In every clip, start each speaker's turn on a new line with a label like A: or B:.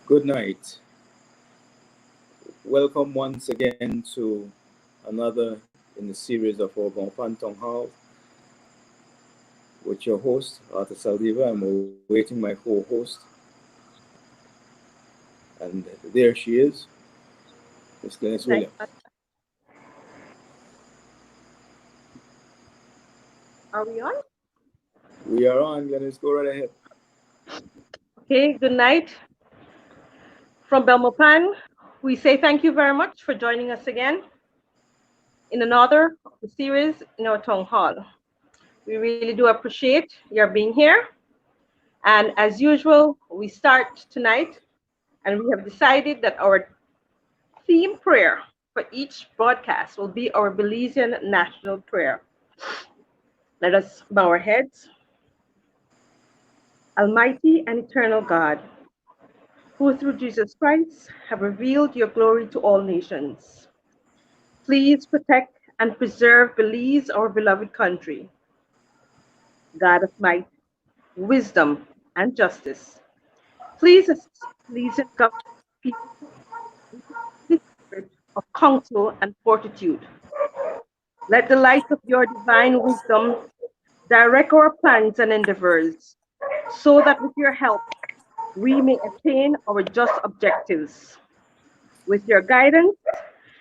A: Good night. Welcome once again to another in the series of our Belmopan Town Hall with your host, Arthur Saldiva. I'm awaiting my co-host. And there she is, Miss Glennis Williams.
B: Are we on?
A: We are on, Glennis. Go right ahead.
B: Okay, good night. From Belmopan, we say thank you very much for joining us again in another of the series in our town hall. We really do appreciate your being here. And as usual, we start tonight, and we have decided that our theme prayer for each broadcast will be our Belizean national prayer. Let us bow our heads. Almighty and eternal God, who through Jesus Christ have revealed your glory to all nations, please protect and preserve Belize, our beloved country. God of might, wisdom, and justice, please assist Belizean government people with the spirit of counsel and fortitude. Let the light of your divine wisdom direct our plans and endeavors, so that with your help, we may attain our just objectives. With your guidance,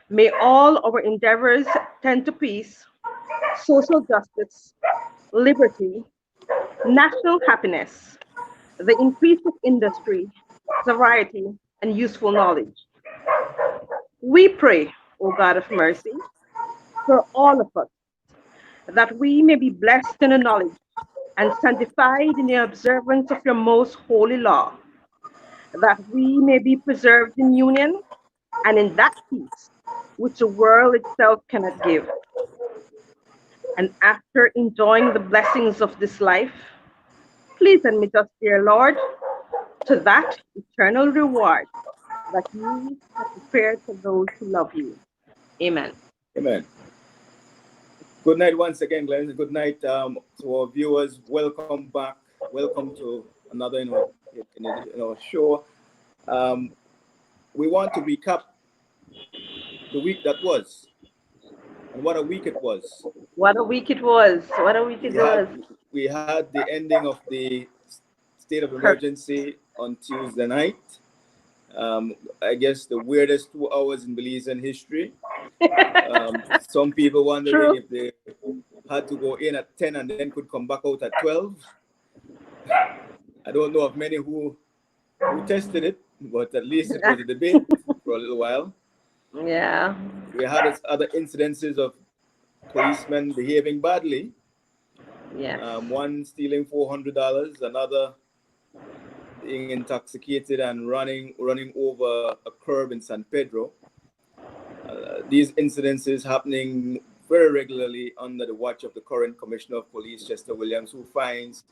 B: may all our endeavors tend to peace, social justice, liberty, national happiness, the increase of industry, variety, and useful knowledge. We pray, O God of mercy, for all of us, that we may be blessed in the knowledge and sanctified in the observance of your most holy law, that we may be preserved in union and in that peace which the world itself cannot give. And after enjoying the blessings of this life, please admit us, dear Lord, to that eternal reward that you have prepared for those who love you. Amen.
A: Amen. Good night once again, Glenn. Good night to our viewers. Welcome back. Welcome to another in our show. We want to recap the week that was, and what a week it was.
B: What a week it was. What a week it was.
A: We had the ending of the state of emergency on Tuesday night. I guess the weirdest 2 hours in Belizean history. Some people wondering if they had to go in at 10 and then could come back out at 12. I don't know of many who tested it, but at least it was a debate for a little while.
B: Yeah.
A: We had other incidences of policemen behaving badly.
B: Yeah.
A: One stealing $400, another being intoxicated and running over a curb in San Pedro. These incidences happening very regularly under the watch of the current Commissioner of Police, Chester Williams, who finds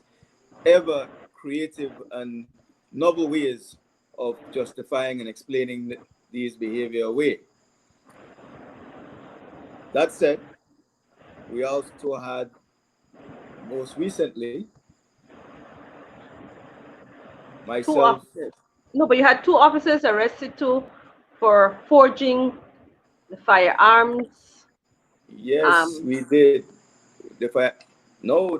A: ever creative and novel ways of justifying and explaining these behavior away. That said, we also had most recently myself.
B: 2 officers. No, but you had 2 officers arrested too for forging the firearms.
A: Yes, we did. The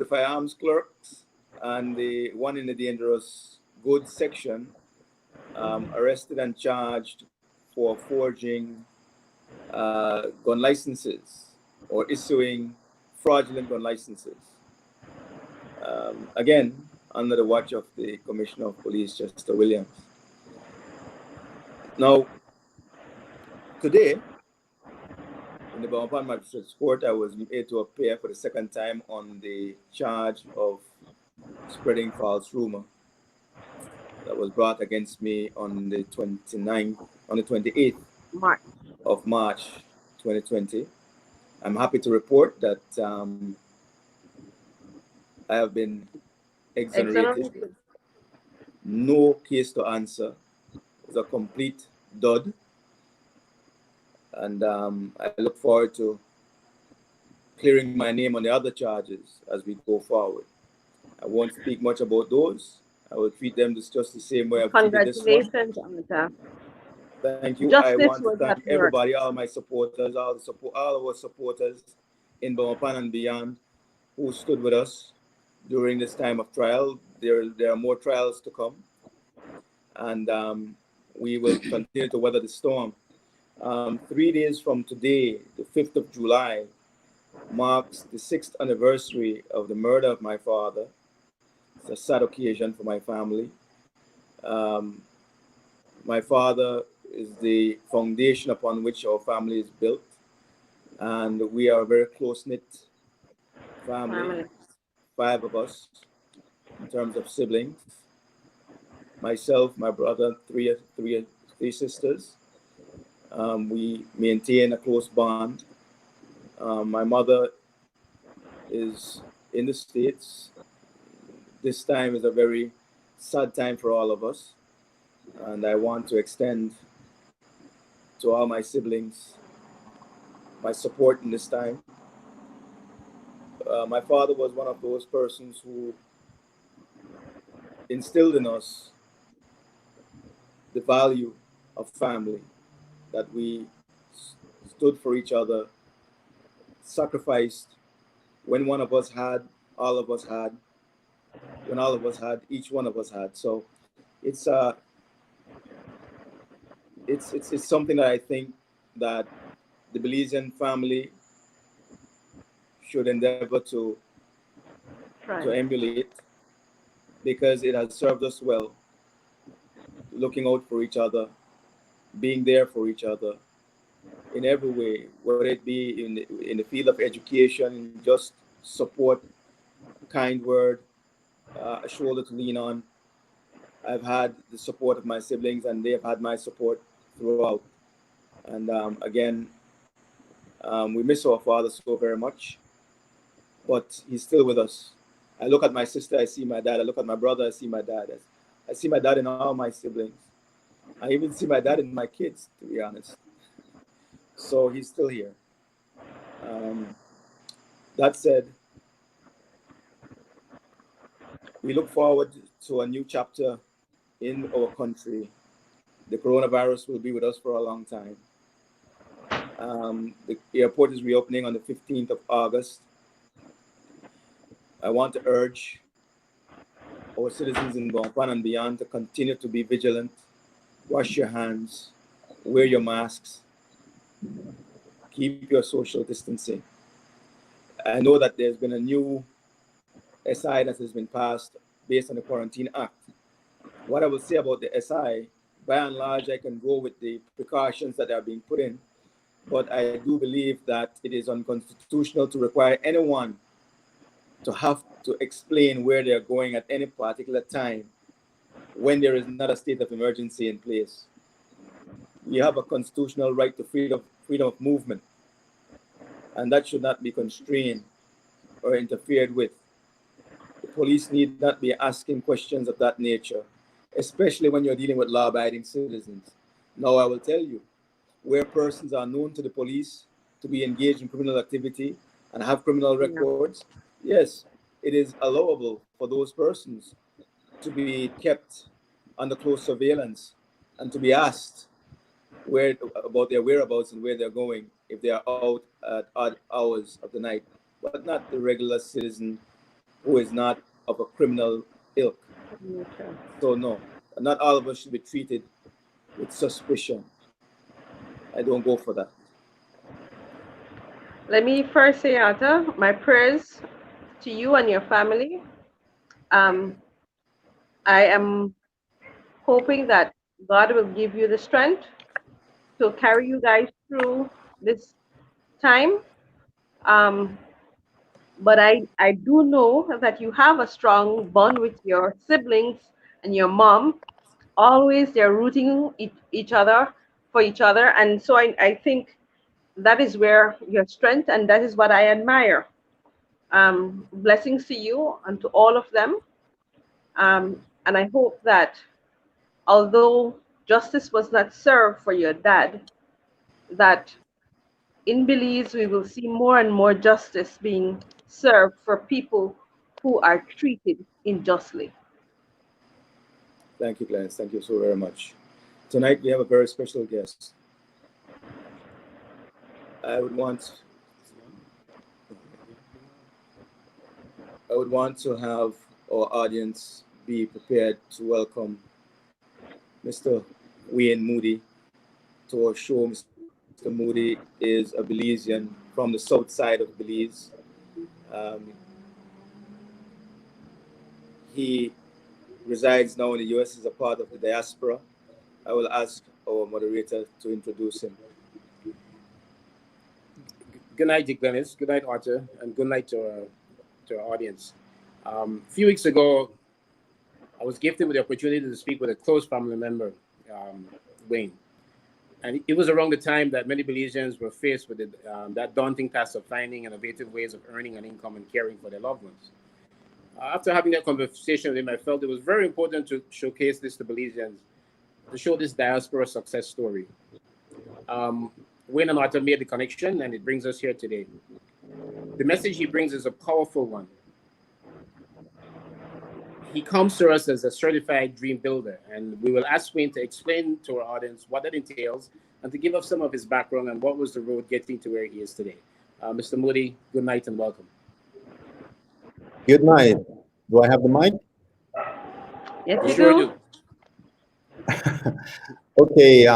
A: firearms clerks and the one in the dangerous goods section arrested and charged for forging gun licenses or issuing fraudulent gun licenses. Again, under the watch of the Commissioner of Police, Chester Williams. Now, today, in the Belmopan Magistrates Court, I was made to appear for the second time on the charge of spreading false rumor. that was brought against me on the 29th, on the 28th
B: March.
A: of March 2020. I'm happy to report that I have been exonerated.
B: Exonerated.
A: No case to answer. It's a complete dud. And I look forward to clearing my name on the other charges as we go forward. I won't speak much about those. I will treat them just the same way I've treated this one.
B: Congratulations on the
A: Thank you. I
B: justice
A: want to
B: was
A: thank
B: at work.
A: everybody, all my supporters, all our supporters in Belmopan and beyond who stood with us during this time of trial. There are more trials to come, and we will continue to weather the storm. 3 days from today, the 5th of July, marks the 6th anniversary of the murder of my father. It's a sad occasion for my family. Um, my father is the foundation upon which our family is built, and we are a very close-knit family, 5 of us in terms of siblings. Myself, my brother, three sisters. We maintain a close bond. My mother is in the States. This time is a very sad time for all of us, and I want to extend to all my siblings my support in this time. My father was one of those persons who instilled in us the value of family, that we stood for each other, sacrificed. When one of us had, all of us had. When all of us had, each one of us had. So it's it's something that I think that the Belizean family should endeavor to emulate, because it has served us well, looking out for each other, being there for each other in every way, whether it be in the field of education, just support, a kind word, a shoulder to lean on. I've had the support of my siblings, and they have had my support throughout. And again, we miss our father so very much, but he's still with us. I look at my sister, I see my dad. I look at my brother, I see my dad. I see my dad in all my siblings. I even see my dad in my kids, to be honest. So he's still here. That said, we look forward to a new chapter in our country. The coronavirus will be with us for a long time. The airport is reopening on the 15th of August. I want to urge our citizens in Belmopan and beyond to continue to be vigilant. Wash your hands, wear your masks, keep your social distancing. I know that there's been a new SI that has been passed based on the Quarantine Act. What I will say about the SI, by and large, I can go with the precautions that are being put in, but I do believe that it is unconstitutional to require anyone to have to explain where they're going at any particular time when there is not a state of emergency in place. We have a constitutional right to freedom of movement, and that should not be constrained or interfered with. The police need not be asking questions of that nature, especially when you're dealing with law-abiding citizens. Now, I will tell you, where persons are known to the police to be engaged in criminal activity and have criminal records, yes, it is allowable for those persons to be kept under close surveillance and to be asked about their whereabouts and where they're going if they are out at odd hours of the night, but not the regular citizen who is not of a criminal ilk. So no, not all of us should be treated with suspicion. I don't go for that.
B: Let me first say, Atta, my prayers to you and your family. I am hoping that God will give you the strength to carry you guys through this time. But I do know that you have a strong bond with your siblings and your mom. always they're rooting each other for each other. And so I think that is where your strength, and that is what I admire. Blessings to you and to all of them. And I hope that although justice was not served for your dad, that in Belize we will see more and more justice being served for people who are treated unjustly.
A: Thank you, Clarence. Thank you so very much. Tonight we have a very special guest. I would want to have our audience be prepared to welcome Mr. Wayne Moody to our show. Mr. Moody is a Belizean from the south side of Belize. He resides now in the US as a part of the Diaspora. I will ask our moderator to introduce him.
C: Good night, Dick Dennis. Good night, Arthur, and good night to our audience. A few weeks ago, I was gifted with the opportunity to speak with a close family member, Wayne. And it was around the time that many Belizeans were faced with that daunting task of finding innovative ways of earning an income and caring for their loved ones. After having that conversation with him, I felt it was very important to showcase this to Belizeans, to show this diaspora success story. Wayne and Arthur made the connection, and it brings us here today. The message he brings is a powerful one. He comes to us as a certified dream builder, and we will ask Wayne to explain to our audience what that entails and to give us some of his background and what was the road getting to where he is today. Mr. Moody, good night and welcome.
D: Good night. Do I have the mic?
B: Yes, you
C: Sure
B: do.
D: Okay,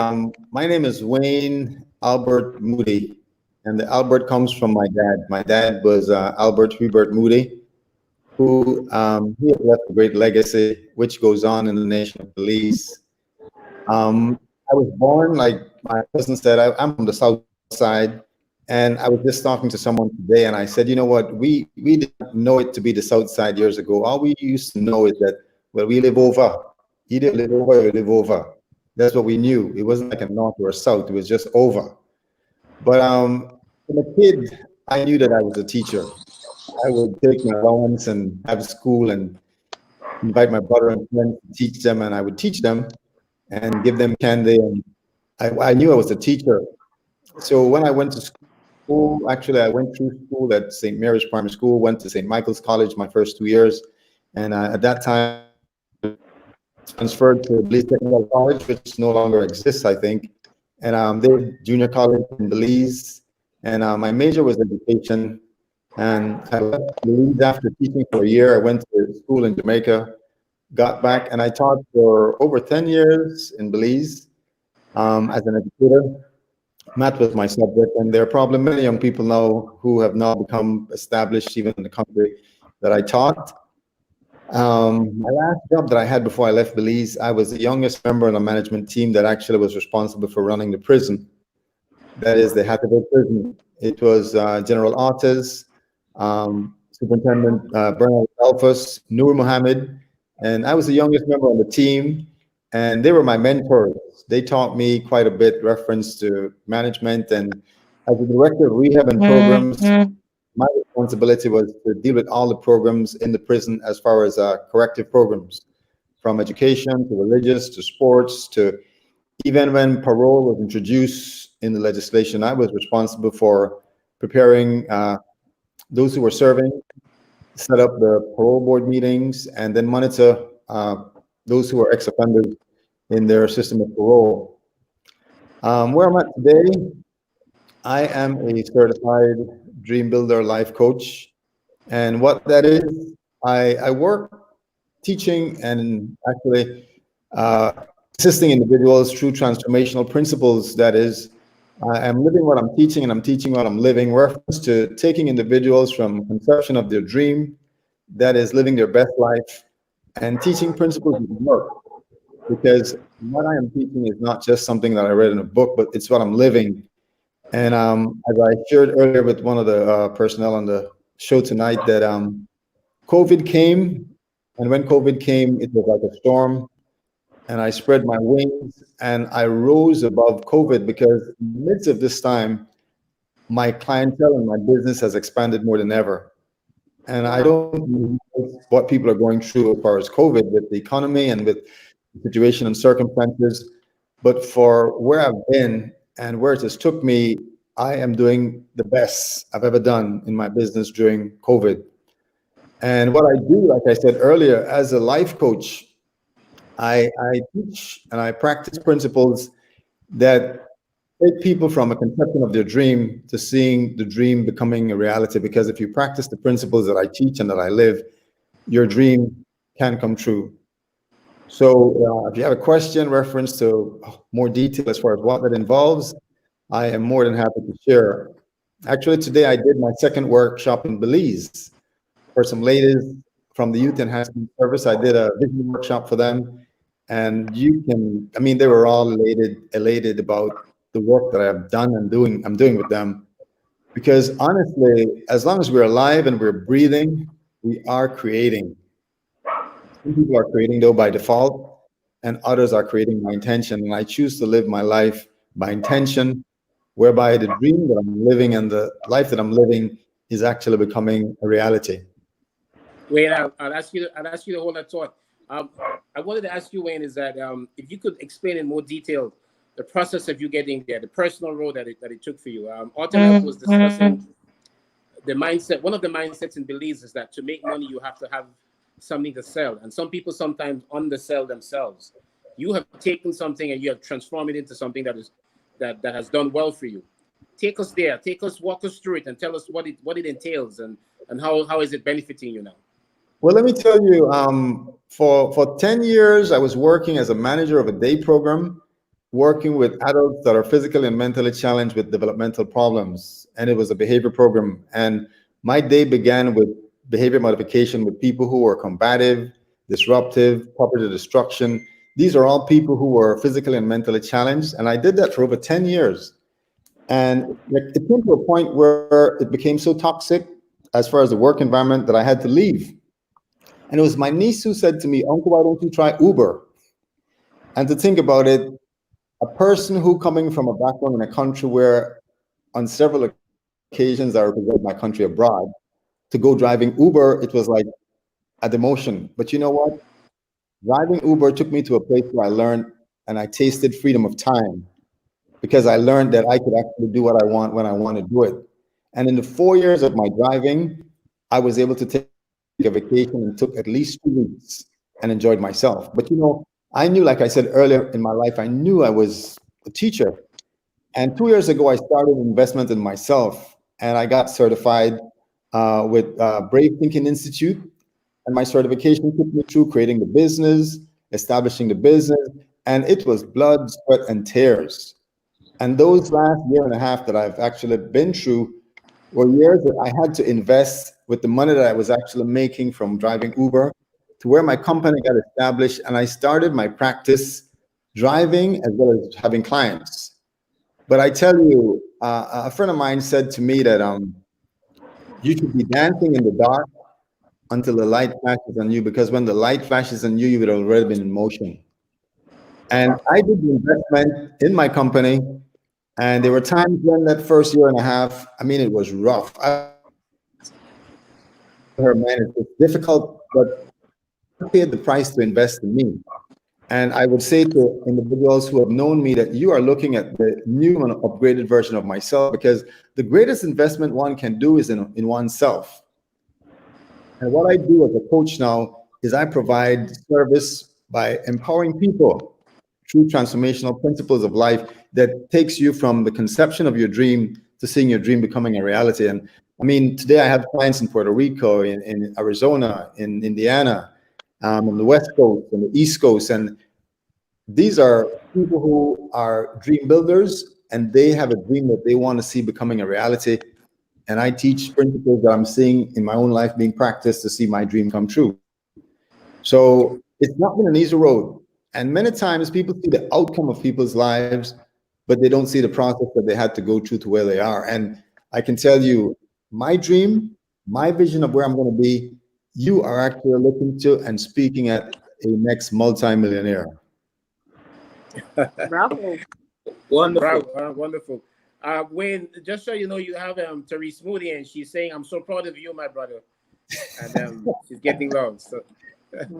D: my name is Wayne Albert Moody, and the Albert comes from my dad. My dad was Albert Hubert Moody, who he has left a great legacy, which goes on in the nation of Belize. I was born, like my cousin said, I'm from the south side, and I was just talking to someone today, and I said, you know what, we didn't know it to be the south side years ago. All we used to know is that, well, we live over. Either live over or live over. That's what we knew. It wasn't like a north or a south. It was just over. But as a kid, I knew that I was a teacher. I would take my allowance and have school and invite my brother and friends to teach them, and I would teach them and give them candy. And I knew I was a teacher. So when I went to school, actually, I went through school at St. Mary's Primary School, went to St. Michael's College my first 2 years. And at that time, transferred to Belize Technical College, which no longer exists, I think. And did junior college in Belize. And my major was education. And I left Belize after teaching for a year. I went to school in Jamaica, got back, and I taught for over 10 years in Belize as an educator. Math was my subject, and there are probably many young people now who have now become established even in the country that I taught. My last job that I had before I left Belize, I was the youngest member on a management team that actually was responsible for running the prison. That is the Hatterville prison. It was General Artes, Superintendent Bernard Alphas, Noor Mohammed, and I was the youngest member on the team, and they were my mentors. They taught me quite a bit reference to management, and as the director of rehab and programs, my responsibility was to deal with all the programs in the prison as far as corrective programs, from education to religious to sports to even when parole was introduced in the legislation, I was responsible for preparing those who were serving, set up the parole board meetings, and then monitor those who are ex-offenders in their system of parole. Where I'm at today, I am a certified Dream Builder life coach. And what that is, I work teaching and actually assisting individuals through transformational principles. That is, I am living what I'm teaching and I'm teaching what I'm living, reference to taking individuals from conception of their dream, that is living their best life, and teaching principles of work. Because what I am teaching is not just something that I read in a book, but it's what I'm living. And as I shared earlier with one of the personnel on the show tonight, that COVID came, and when COVID came, it was like a storm. and I spread my wings and I rose above COVID, because in the midst of this time, my clientele and my business has expanded more than ever. And I
B: Wow.
D: don't know what people are going through as far as COVID with the economy and with the situation and circumstances. But for where I've been and where it has took me, I am doing the best I've ever done in my business during COVID. And what I do, like I said earlier, as a life coach, I teach and I practice principles that take people from a conception of their dream to seeing the dream becoming a reality. Because if you practice the principles that I teach and that I live, your dream can come true. So if you have a question, reference to more detail as far as what that involves, I am more than happy to share. Actually, today I did my second workshop in Belize for some ladies from the Youth Enhancement Service. I did a vision workshop for them, and I mean, they were all elated about the work that I've done and I'm doing with them. Because honestly, as long as we're alive and we're breathing, we are creating. Some people are creating though by default, and others are creating by intention. And I choose to live my life by intention, whereby the dream that I'm living and the life that I'm living is actually becoming a reality.
C: Wayne, I'll ask you to hold that thought. Um, I wanted to ask you, Wayne, is that if you could explain in more detail the process of you getting there, the personal road that it took for you. Arthur was discussing the mindset. One of the mindsets in Belize is that to make money, you have to have something to sell. And some people sometimes undersell themselves. You have taken something and you have transformed it into something that has done well for you. Take us there. Walk us through it and tell us what it entails and how is it benefiting you now.
D: Well, let me tell you, for 10 years, I was working as a manager of a day program, working with adults that are physically and mentally challenged with developmental problems. And it was a behavior program. And my day began with behavior modification with people who were combative, disruptive, property destruction. These are all people who were physically and mentally challenged. And I did that for over 10 years. And it came to a point where it became so toxic as far as the work environment that I had to leave. And it was my niece who said to me, "Uncle, why don't you try Uber?" And to think about it, a person who coming from a background in a country where on several occasions I represented my country abroad, to go driving Uber, it was like a demotion. But you know what? Driving Uber took me to a place where I learned and I tasted freedom of time, because I learned that I could actually do what I want when I want to do it. And in the 4 years of my driving, I was able to take a vacation and took at least 2 weeks and enjoyed myself. But you know, I knew, like I said earlier in my life, I knew I was a teacher. And 2 years ago, I started investment in myself, and I got certified with Brave Thinking Institute. And my certification took me through creating the business, establishing the business, and it was blood, sweat, and tears. And those last year and a half that I've actually been through were years that I had to invest with the money that I was actually making from driving Uber to where my company got established. And I started my practice driving as well as having clients. But I tell you, a friend of mine said to me that you should be dancing in the dark until the light flashes on you, because when the light flashes on you, you would have already been in motion. And I did the investment in my company. And there were times when that first year and a half, I mean, it was rough. Her man, it was difficult, but I paid the price to invest in me. And I would say to individuals who have known me that you are looking at the new and upgraded version of myself, because the greatest investment one can do is in oneself. And what I do as a coach now is I provide service by empowering people through transformational principles of life that takes you from the conception of your dream to seeing your dream becoming a reality. And I mean, today I have clients in Puerto Rico, in Arizona, in Indiana, on the West Coast, on the East Coast. And these are people who are dream builders, and they have a dream that they want to see becoming a reality. And I teach principles that I'm seeing in my own life being practiced to see my dream come true. So it's not been an easy road. And many times people see the outcome of people's lives, but they don't see the process that they had to go through to where they are. And I can tell you, my dream, my vision of where I'm going to be, you are actually looking to and speaking at a next multimillionaire.
B: Bravo.
A: Wonderful.
C: Bravo, wonderful. Wayne, just so you know, you have Therese Moody, and she's saying, "I'm so proud of you, my brother," and she's getting love. So,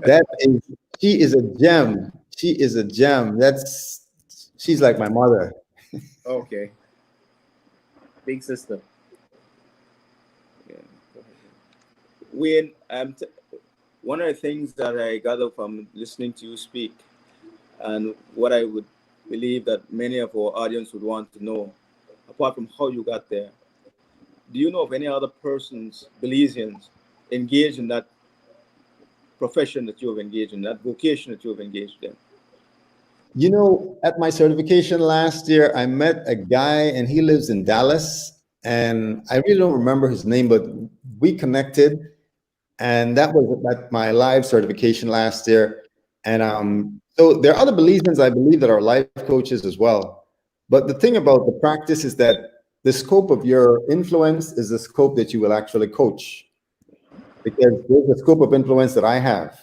D: That is, she is a gem. She is a gem. She's like my mother.
C: okay, big sister.
A: Yeah. Wayne, one of the things that I gather from listening to you speak, and what I would believe that many of our audience would want to know, apart from how you got there, do you know of any other persons, Belizeans, engaged in that profession that you have engaged in, that vocation that you have engaged in?
D: You know, at my certification last year, I met a guy and he lives in Dallas. And I really don't remember his name, but we connected. And that was at my live certification last year. And so there are other Belizeans, I believe, that are life coaches as well. But the thing about the practice is that the scope of your influence is the scope that you will actually coach. Because there's a scope of influence that I have,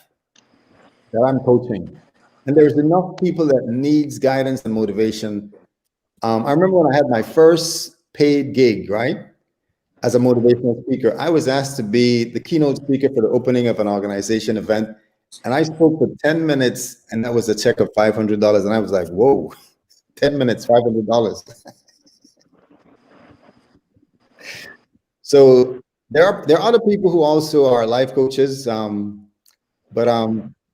D: that I'm coaching. And there's enough people that needs guidance and motivation. I remember when I had my first paid gig, right? As a motivational speaker, I was asked to be the keynote speaker for the opening of an organization event. And I spoke for 10 minutes, and that was a check of $500. And I was like, whoa, 10 minutes, $500. So there are other people who also are life coaches, but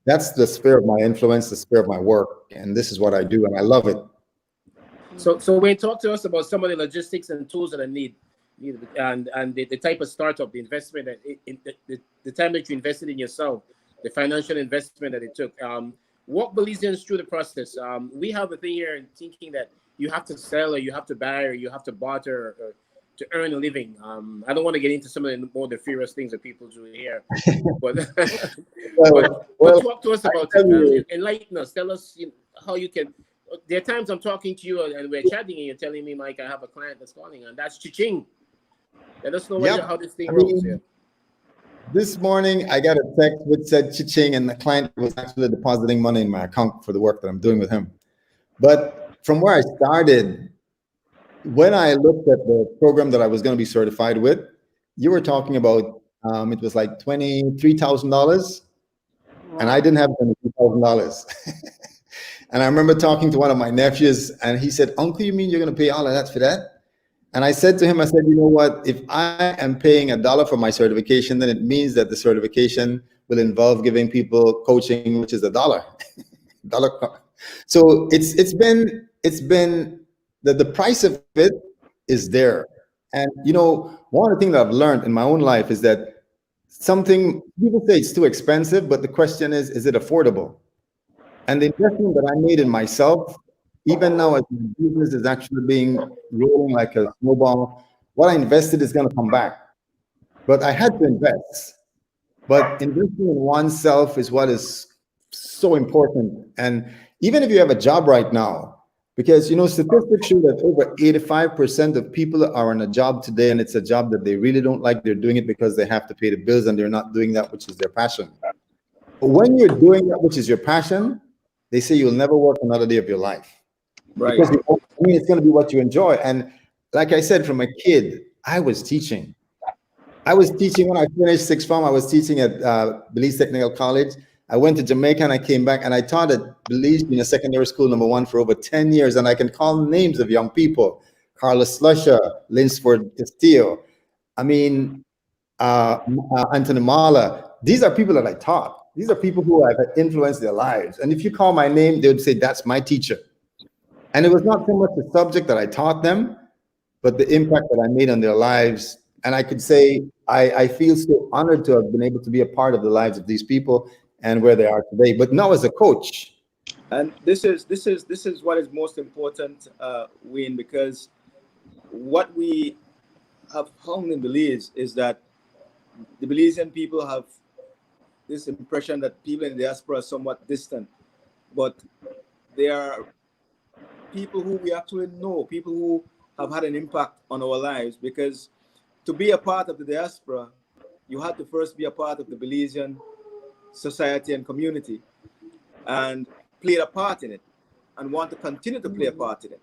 D: that's the sphere of my influence, the sphere of my work, and this is what I do, and I love it.
C: So Wayne, talk to us about some of the logistics and tools that I need and the type of startup, the investment, that the time that you invested in yourself, the financial investment that it took. Walk Belizeans through the process. We have a thing here thinking that you have to sell, or you have to buy, or you have to barter, or to earn a living. I don't want to get into some of the more nefarious things that people do here, but but talk to us about it. Enlighten us. Tell us how you can. There are times I'm talking to you and we're chatting, and you're telling me, Mike, I have a client that's calling, and that's Chiching. Let us know how this thing rolls here.
D: This morning, I got a text which said Chiching, and the client was actually depositing money in my account for the work that I'm doing with him. But from where I started, when I looked at the program that I was going to be certified with, you were talking about, it was like $23,000, and I didn't have $23,000. And I remember talking to one of my nephews, and he said, "Uncle, you mean you're going to pay all of that for that?" And I said to him, I said, you know what? If I am paying $1 for my certification, then it means that the certification will involve giving people coaching, which is $1. So it's been the price of it is there. And you know, one of the things that I've learned in my own life is that something, people say it's too expensive, but the question is it affordable? And the investment that I made in myself, even now as my business is actually rolling like a snowball, what I invested is going to come back. But I had to invest. But investing in oneself is what is so important. And even if you have a job right now, because, you know, statistics show that over 85% of people are on a job today, and it's a job that they really don't like. They're doing it because they have to pay the bills, and they're not doing that which is their passion. But when you're doing that which is your passion, they say you'll never work another day of your life.
A: Right.
D: Because it's going to be what you enjoy. And like I said, from a kid, I was teaching. When I finished sixth form. I was teaching at Belize Technical College. I went to Jamaica and I came back, and I taught at Belize in a secondary school #1 for over 10 years. And I can call names of young people: Carlos Slusher, Linsford Castillo, Anthony Mala. These are people that I taught. These are people who have influenced their lives. And if you call my name, they would say, "That's my teacher." And it was not so much the subject that I taught them, but the impact that I made on their lives. And I could say, I feel so honored to have been able to be a part of the lives of these people and where they are today, but now as a coach.
A: And this is what is most important, Wayne, because what we have found in Belize is that the Belizean people have this impression that people in the diaspora are somewhat distant, but they are people who we actually know, people who have had an impact on our lives, because to be a part of the diaspora, you had to first be a part of the Belizean society and community and played a part in it. and want to continue to play a part in it.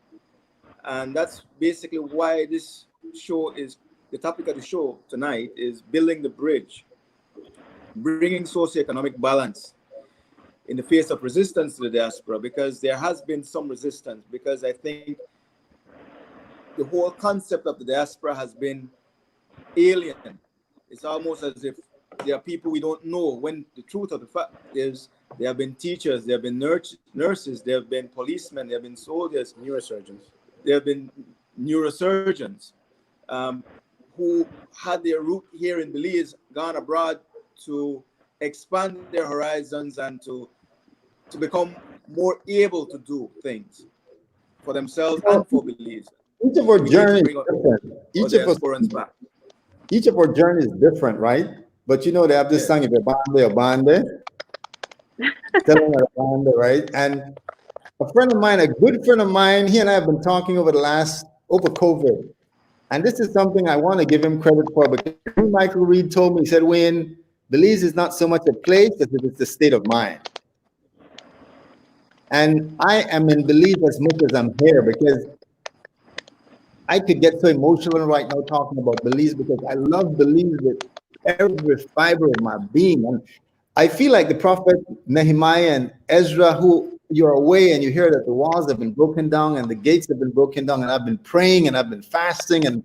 A: And that's basically why this show is, the topic of the show tonight is building the bridge, bringing socioeconomic balance in the face of resistance to the diaspora, because there has been some resistance, because I think the whole concept of the diaspora has been alien. It's almost as if there are people we don't know, when the truth of the fact is there have been teachers, there have been nurses, there have been policemen, there have been soldiers,
C: Neurosurgeons.
A: there have been neurosurgeons who had their root here in Belize, gone abroad to expand their horizons and to become more able to do things for themselves and for Belize.
D: Each of our journeys is different. Each of our journeys is different, right? But you know, they have this song, if you're bande, right? And a friend of mine, a good friend of mine, he and I have been talking over COVID. And this is something I want to give him credit for, because Michael Reed told me, he said, Wayne, Belize is not so much a place as it is a state of mind. And I am in Belize as much as I'm here, because I could get so emotional right now talking about Belize, because I love Belize with every fiber of my being. And I feel like the prophet Nehemiah and Ezra, who you're away and you hear that the walls have been broken down and the gates have been broken down, and I've been praying and I've been fasting, and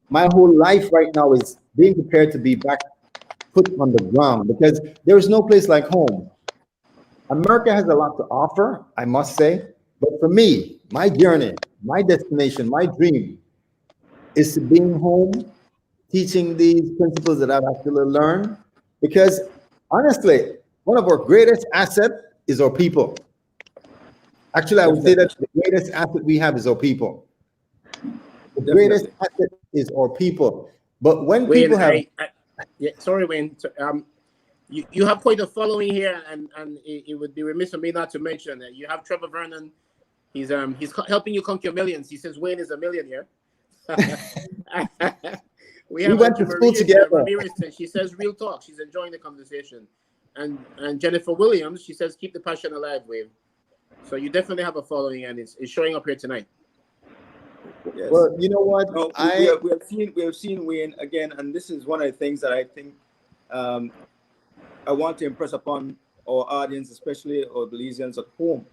D: my whole life right now is being prepared to be back put on the ground, because there is no place like home. America has a lot to offer, I must say, but for me, my journey, my destination, my dream is to being home, teaching these principles that I've actually learned, because honestly, one of our greatest assets is our people. Actually, I would say that the greatest asset we have is our people. The greatest asset is our people. But when
C: Wayne,
D: people have...
C: sorry, Wayne. You have quite a following here, and it would be remiss of me not to mention that you have Trevor Vernon. He's helping you conquer millions. He says Wayne is a millionaire. we
D: went to school together.
C: Ramirez, she says real talk. She's enjoying the conversation. And Jennifer Williams, she says keep the passion alive, Wayne. So you definitely have a following, and it's showing up here tonight.
A: Yes.
D: Well, you know what?
A: No, we have seen Wayne again, and this is one of the things that I think I want to impress upon our audience, especially our Belizeans at home.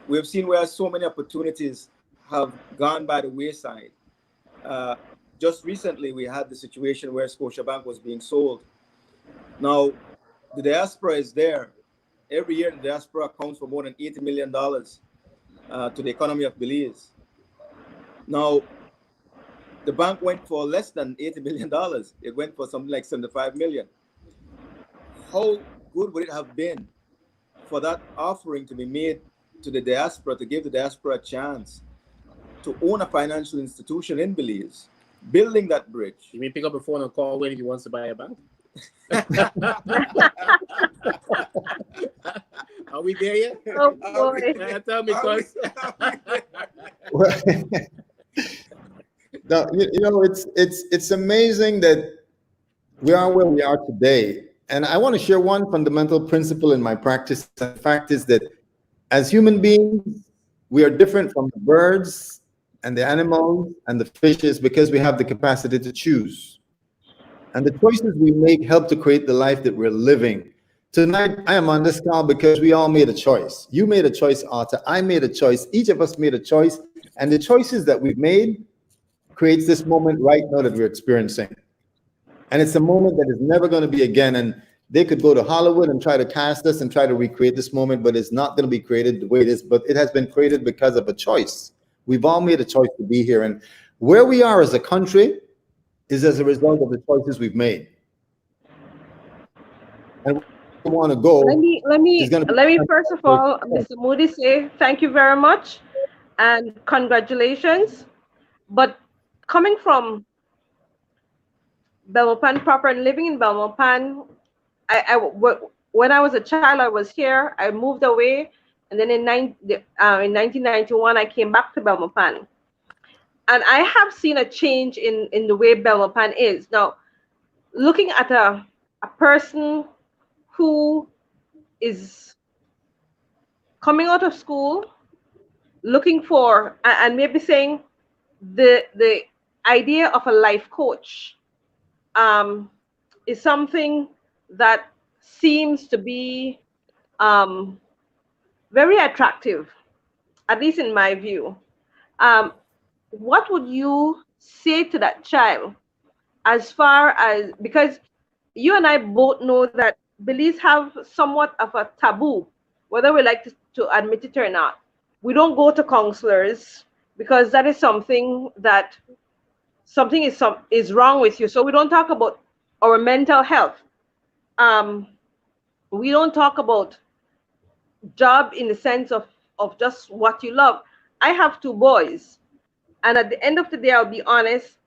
A: We have seen where so many opportunities have gone by the wayside. Just recently, we had the situation where Scotiabank was being sold. Now, the diaspora is there. Every year, the diaspora accounts for more than $80 million to the economy of Belize. Now, the bank went for less than $80 million. It went for something like $75 million. How good would it have been for that offering to be made to the diaspora, to give the diaspora a chance to own a financial institution in Belize, building that bridge?
C: You mean pick up a phone and call Wayne if he wants to buy a bank? Are we there yet?
B: Oh boy!
C: Tell me, cause
D: no, you know, it's amazing that we are where we are today. And I want to share one fundamental principle in my practice. The fact is that as human beings, we are different from the birds and the animals and the fishes, because we have the capacity to choose. And the choices we make help to create the life that we're living. Tonight, I am on this call because we all made a choice. You made a choice, Arthur. I made a choice. Each of us made a choice. And the choices that we've made creates this moment right now that we're experiencing. And it's a moment that is never going to be again. And they could go to Hollywood and try to cast us and try to recreate this moment, but it's not going to be created the way it is. But it has been created because of a choice. We've all made a choice to be here. And where we are as a country is as a result of the choices we've made. And we want to go.
B: Let me first of all, Mr. Moody, say thank you very much and congratulations. But coming from Belmopan proper and living in Belmopan, when I was a child, I was here. I moved away, and then in 1991, I came back to Belmopan. And I have seen a change in the way Belmopan is. Now, looking at a person who is coming out of school, looking for, and maybe saying the idea of a life coach um, is something that seems to be um, very attractive, at least in my view. Um, what would you say to that child as far as, because you and I both know that Belize have somewhat of a taboo, whether we like to admit it or not. We don't go to counselors because that is something that something is wrong with you. So we don't talk about our mental health. Um, we don't talk about job in the sense of just what you love. I have two boys, and at the end of the day, I'll be honest,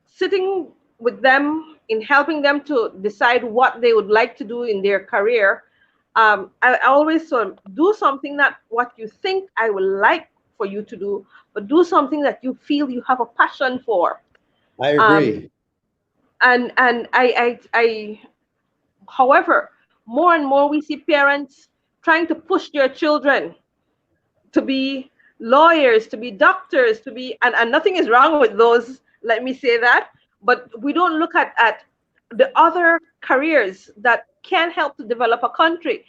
B: sitting with them in helping them to decide what they would like to do in their career. I always sort of do something, not what you think I would like for you to do, but do something that you feel you have a passion for.
D: I
B: Um,
D: agree.
B: and however, more and more we see parents trying to push their children to be lawyers, to be doctors, to be, and nothing is wrong with those, let me say that, but we don't look at the other careers that can help to develop a country.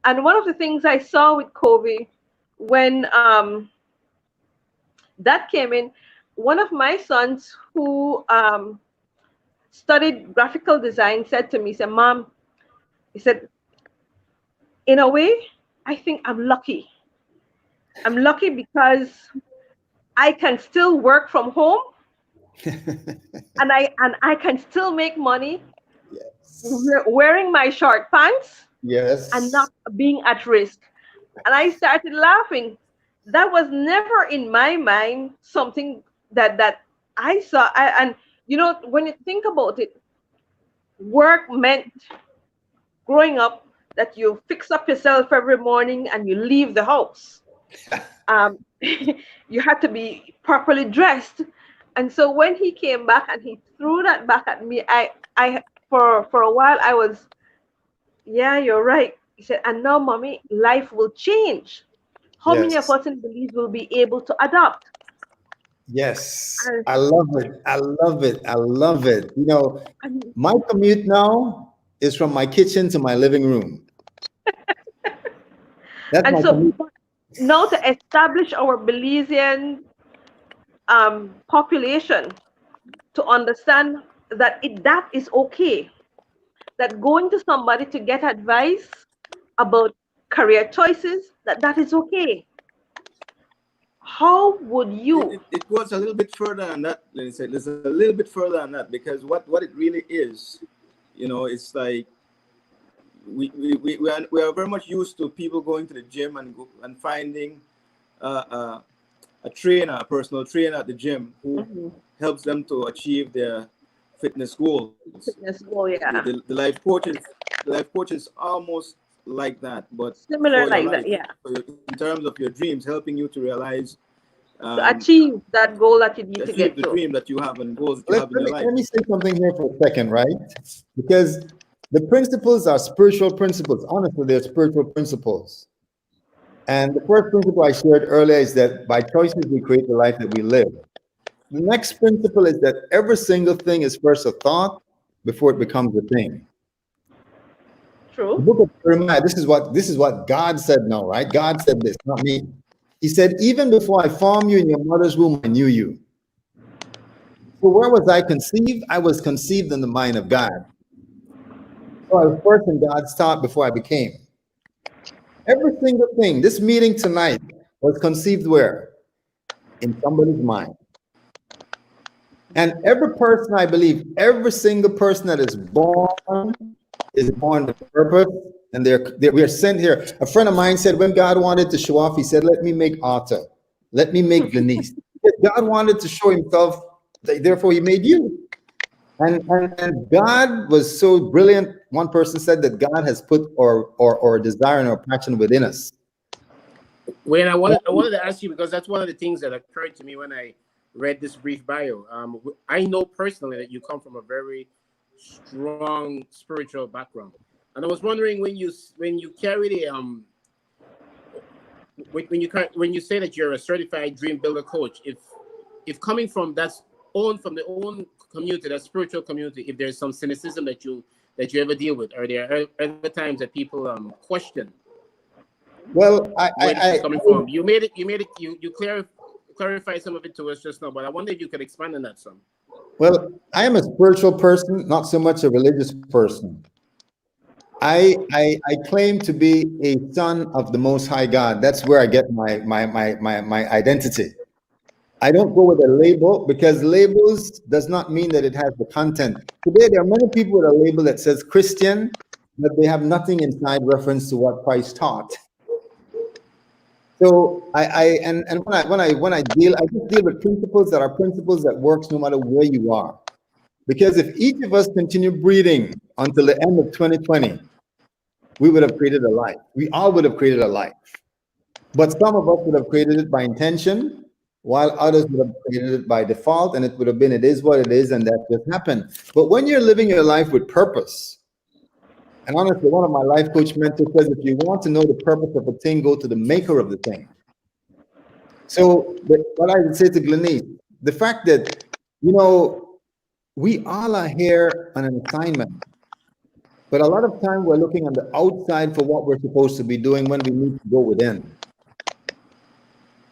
B: And one of the things I saw with COVID, when that came in, one of my sons who studied graphical design said to me, he said, Mom, he said, in a way, I think I'm lucky. I'm lucky because I can still work from home, and I can still make money
D: Yes.
B: wearing my short pants and
D: Yes.
B: not being at risk. And I started laughing. That was never in my mind something that I saw. And when you think about it, work meant growing up that you fix up yourself every morning and you leave the house. You had to be properly dressed. And so when he came back and he threw that back at me, I for a while I was, yeah, you're right. He said, and now, mommy, life will change. How many of
D: Yes.
B: us in Belize will be able to adapt?
D: Yes.
B: And,
D: I love it. I love it. I love it.
B: and,
D: My commute now is from my kitchen to my living room. That's
B: and
D: my
B: so
D: commute.
B: but now to establish our Belizean population to understand that that is okay, that going to somebody to get advice about career choices, that is okay. How would you?
A: It goes a little bit further than that. Let me say, there's a little bit further than that, because what it really is, it's like we are very much used to people going to the gym and finding a trainer, a personal trainer at the gym who
B: Mhm.
A: helps them to achieve their fitness goals.
B: Fitness goal, yeah,
A: The life coach is almost like that, but
B: similar
A: for your
B: like that,
A: life,
B: yeah,
A: in terms of your dreams, helping you to realize,
B: to
A: um,
B: achieve that goal that you need to
A: achieve
B: get
A: the
B: to.
A: dream that you have and goals that you
D: Let,
A: have in
D: let
A: your
D: me
A: life.
D: let me say something here for a second, right? Because the principles are spiritual principles. Honestly, they're spiritual principles. And the first principle I shared earlier is that by choices we create the life that we live. The next principle is that every single thing is first a thought before it becomes a thing. The
B: True.
D: book of Jeremiah, this is what God said now, right? God said this, not me. He said, even before I formed you in your mother's womb, I knew you. So where was I conceived? I was conceived in the mind of God. So I was first in God's thought before I became. Every single thing, this meeting tonight was conceived where? In somebody's mind. And every person, I believe, every single person that is born with purpose, and we are sent here. A friend of mine said, when God wanted to show off, he said, let me make Arthur, let me make Denise. God wanted to show himself, therefore he made you. And God was so brilliant. One person said that God has put or desire and our passion within us.
C: Wayne, I wanted to ask you, because that's one of the things that occurred to me when I read this brief bio. I know personally that you come from a very strong spiritual background, and I was wondering, when you carry when you say that you're a certified dream builder coach, if coming from from the own community, that spiritual community, if there's some cynicism that you ever deal with, or there are other times that people question
D: Well,
C: where this is coming from. You clarify some of it to us just now, but I wonder if you could expand on that some.
D: well, I am a spiritual person, not so much a religious person. I claim to be a son of the Most High God. That's where I get my identity. I don't go with a label, because labels does not mean that it has the content. Today, there are many people with a label that says Christian, but they have nothing inside reference to what Christ taught. So and when I just deal with principles that works no matter where you are. Because if each of us continue breathing until the end of 2020, we would have created a life. We all would have created a life. But some of us would have created it by intention, while others would have created it by default, and it would have been, it is what it is, and that just happened. But when you're living your life with purpose, and honestly, one of my life coach mentors says, if you want to know the purpose of a thing, go to the maker of the thing. So what I would say to Glenise, the fact that, we all are here on an assignment. But a lot of time we're looking on the outside for what we're supposed to be doing when we need to go within.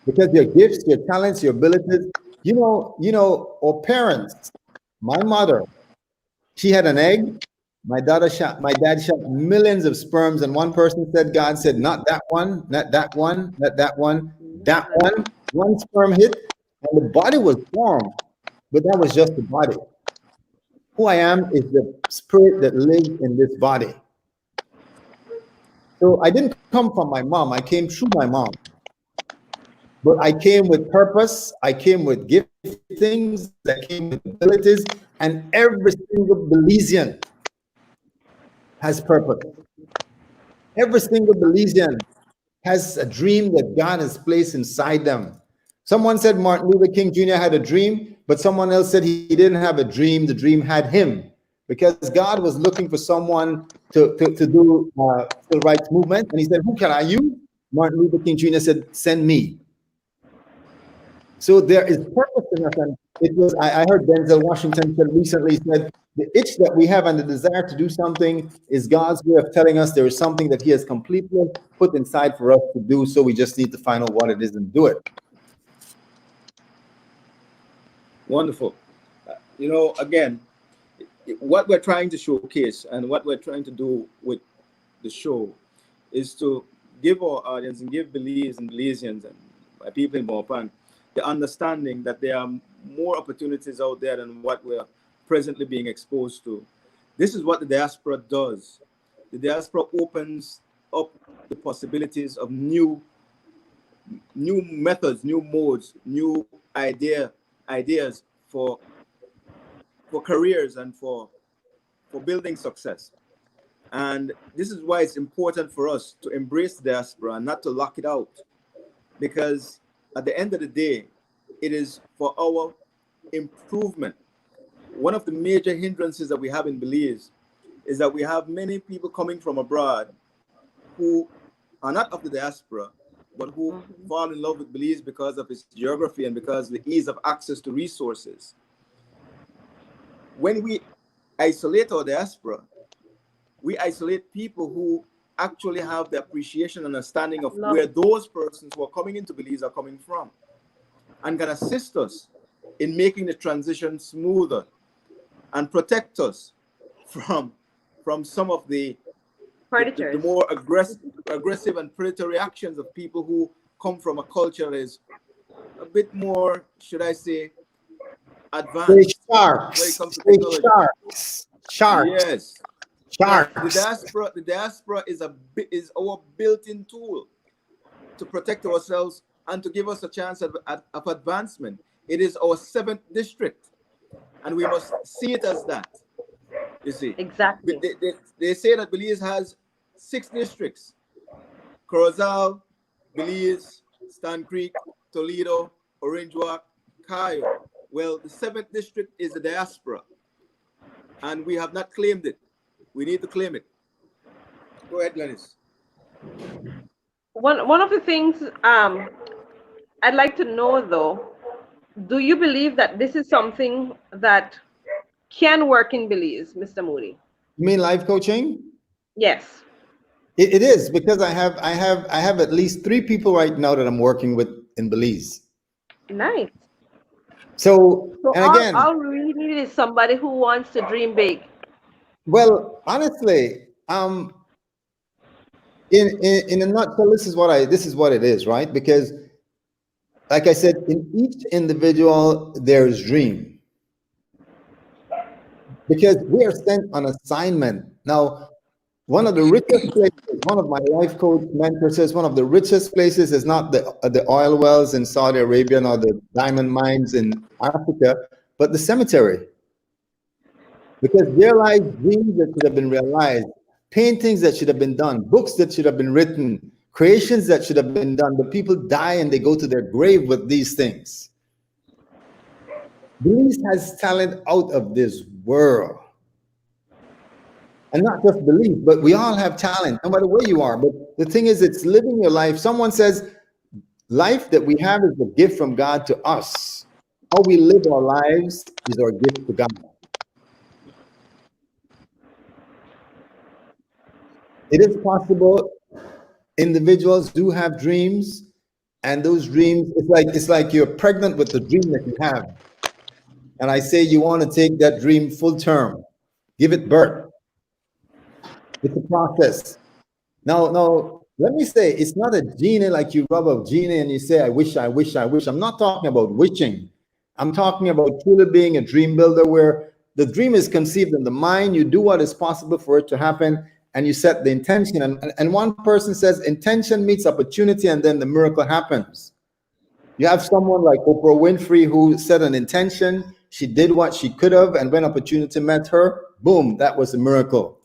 D: Because your gifts, your talents, your abilities, or parents. My mother, she had an egg. My dad shot millions of sperms, and one person said, God said, not that one, not that one, not that one, that one. One sperm hit, and the body was formed, but that was just the body. Who I am is the spirit that lives in this body. So I didn't come from my mom. I came through my mom. But I came with purpose. I came with giftings. I came with abilities. And every single Belizean has purpose. Every single Belizean has a dream that God has placed inside them. Someone said Martin Luther King Jr. had a dream, but someone else said he didn't have a dream. The dream had him, because God was looking for someone to do civil rights movement. And he said, who can I use? Martin Luther King Jr. said, send me. So there is purpose in us. And it was, I heard Denzel Washington recently said, the itch that we have and the desire to do something is God's way of telling us there is something that he has completely put inside for us to do. So we just need to find out what it is and do it.
A: Wonderful. Again, what we're trying to showcase and what we're trying to do with the show is to give our audience and give Belize and Belizeans and people in Belmopan the understanding that there are more opportunities out there than what we're presently being exposed to. This is what the diaspora does. The diaspora opens up the possibilities of new methods, new modes, new ideas for careers and for building success. And this is why it's important for us to embrace the diaspora and not to lock it out, because at the end of the day, it is for our improvement. One of the major hindrances that we have in Belize is that we have many people coming from abroad who are not of the diaspora, but who fall in love with Belize because of its geography and because of the ease of access to resources. When we isolate our diaspora, we isolate people who actually have the appreciation and understanding of where those persons who are coming into Belize are coming from, and can assist us in making the transition smoother and protect us from some of the more aggressive and predatory actions of people who come from a culture that is a bit more, should I say, advanced.
D: Sharks.
A: Yes.
D: Sharks.
A: The diaspora is our built-in tool to protect ourselves and to give us a chance of advancement. It is our 7th district, and we must see it as that. You see,
B: exactly.
A: They say that Belize has 6 districts: Corozal, Belize, Stan Creek, Toledo, Orange Walk, Cayo. Well, the 7th district is the diaspora, and we have not claimed it. We need to claim it. Go ahead, Glennis.
B: one of the things I'd like to know though, do you believe that this is something that can work in Belize, Mr. Moody?
D: You mean life coaching?
B: Yes.
D: It is, because I have at least 3 people right now that I'm working with in Belize.
B: Nice.
D: So,
B: So
D: and again,
B: all we really need is somebody who wants to dream big.
D: well, honestly, in a nutshell, this is what it is, right? Because, like I said, in each individual there's dream, because we are sent on assignment. Now, one of the richest places, one of my life coach mentors says, one of the richest places is not the oil wells in Saudi Arabia nor the diamond mines in Africa, but the cemetery. Because there lies dreams that should have been realized, paintings that should have been done, books that should have been written, creations that should have been done, but people die and they go to their grave with these things. Belize has talent out of this world. And not just Belize, but we all have talent, no matter where you are. But the thing is, it's living your life. Someone says, life that we have is a gift from God to us. How we live our lives is our gift to God. It is possible. Individuals do have dreams, and those dreams, it's like you're pregnant with the dream that you have. And I say you want to take that dream full term, give it birth. It's a process. Now, let me say, it's not a genie like you rub a genie and you say, I wish, I wish, I wish. I'm not talking about wishing. I'm talking about truly being a dream builder, where the dream is conceived in the mind. You do what is possible for it to happen, and you set the intention. And one person says intention meets opportunity, and then the miracle happens. You have someone like Oprah Winfrey who set an intention. She did what she could have, and when opportunity met her, boom, that was a miracle.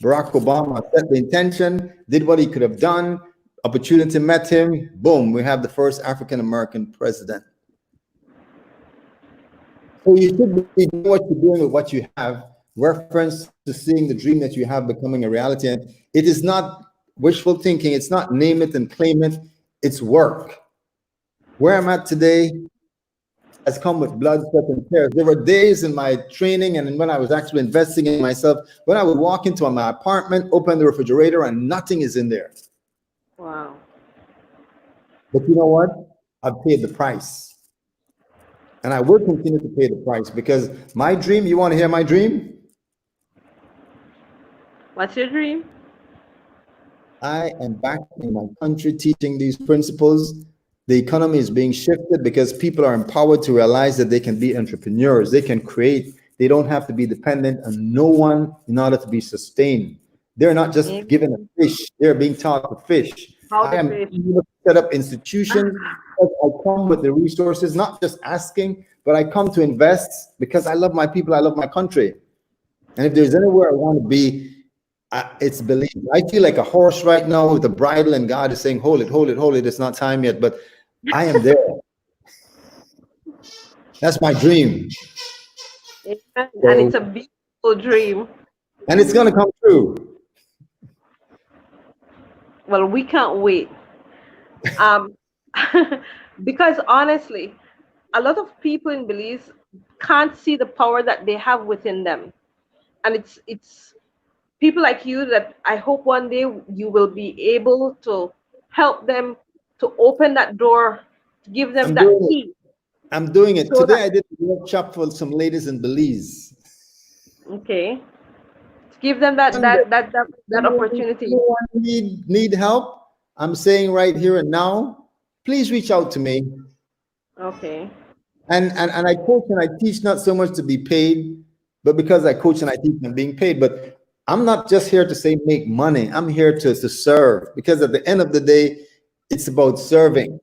D: Barack Obama set the intention, did what he could have done, opportunity met him, boom, we have the first African-American president. So you should be doing what you're doing with what you have, reference to seeing the dream that you have becoming a reality. And it is not wishful thinking, it's not name it and claim it, it's work. Where I'm at today has come with blood, sweat, and tears. There were days in my training and when I was actually investing in myself, when I would walk into my apartment, open the refrigerator, and nothing is in there.
B: Wow.
D: But you know what? I've paid the price. And I will continue to pay the price, because my dream, you want to hear my dream?
B: What's your dream?
D: I am back in my country teaching these principles. The economy is being shifted because people are empowered to realize that they can be entrepreneurs. They can create. They don't have to be dependent on no one in order to be sustained. They're not just given a fish. They're being taught to fish. I am set up institutions. I come with the resources, not just asking, but I come to invest because I love my people. I love my country. And if there's anywhere I want to be, it's Belize. I feel like a horse right now with a bridle, and God is saying, hold it, hold it, hold it. It's not time yet, but I am there. That's my dream.
B: And it's a beautiful dream.
D: And it's going to come true.
B: Well, we can't wait. Because honestly, a lot of people in Belize can't see the power that they have within them. And it's people like you that I hope one day you will be able to help them to open that door, to give them that key.
D: I'm doing it.
B: So
D: Today I did a workshop for some ladies in Belize.
B: Okay. To give them that opportunity.
D: Anyone need help? I'm saying right here and now, please reach out to me.
B: Okay.
D: And I coach and I teach not so much to be paid, but because I coach and I teach, I'm being paid. But I'm not just here to say make money. I'm here to serve, because at the end of the day, it's about serving.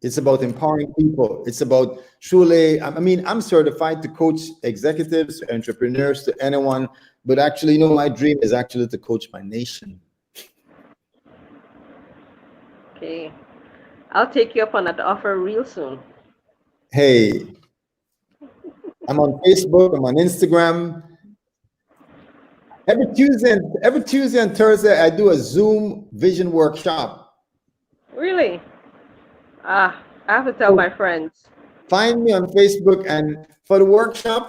D: It's about empowering people. It's about truly, I mean, I'm certified to coach executives, to entrepreneurs, to anyone. But actually, you know, my dream is actually to coach my nation.
B: Okay. I'll take you up on that offer real soon.
D: Hey, I'm on Facebook, I'm on Instagram. Every Tuesday and Thursday, I do a Zoom vision workshop.
B: Really? I have to tell my friends.
D: Find me on Facebook, and for the workshop,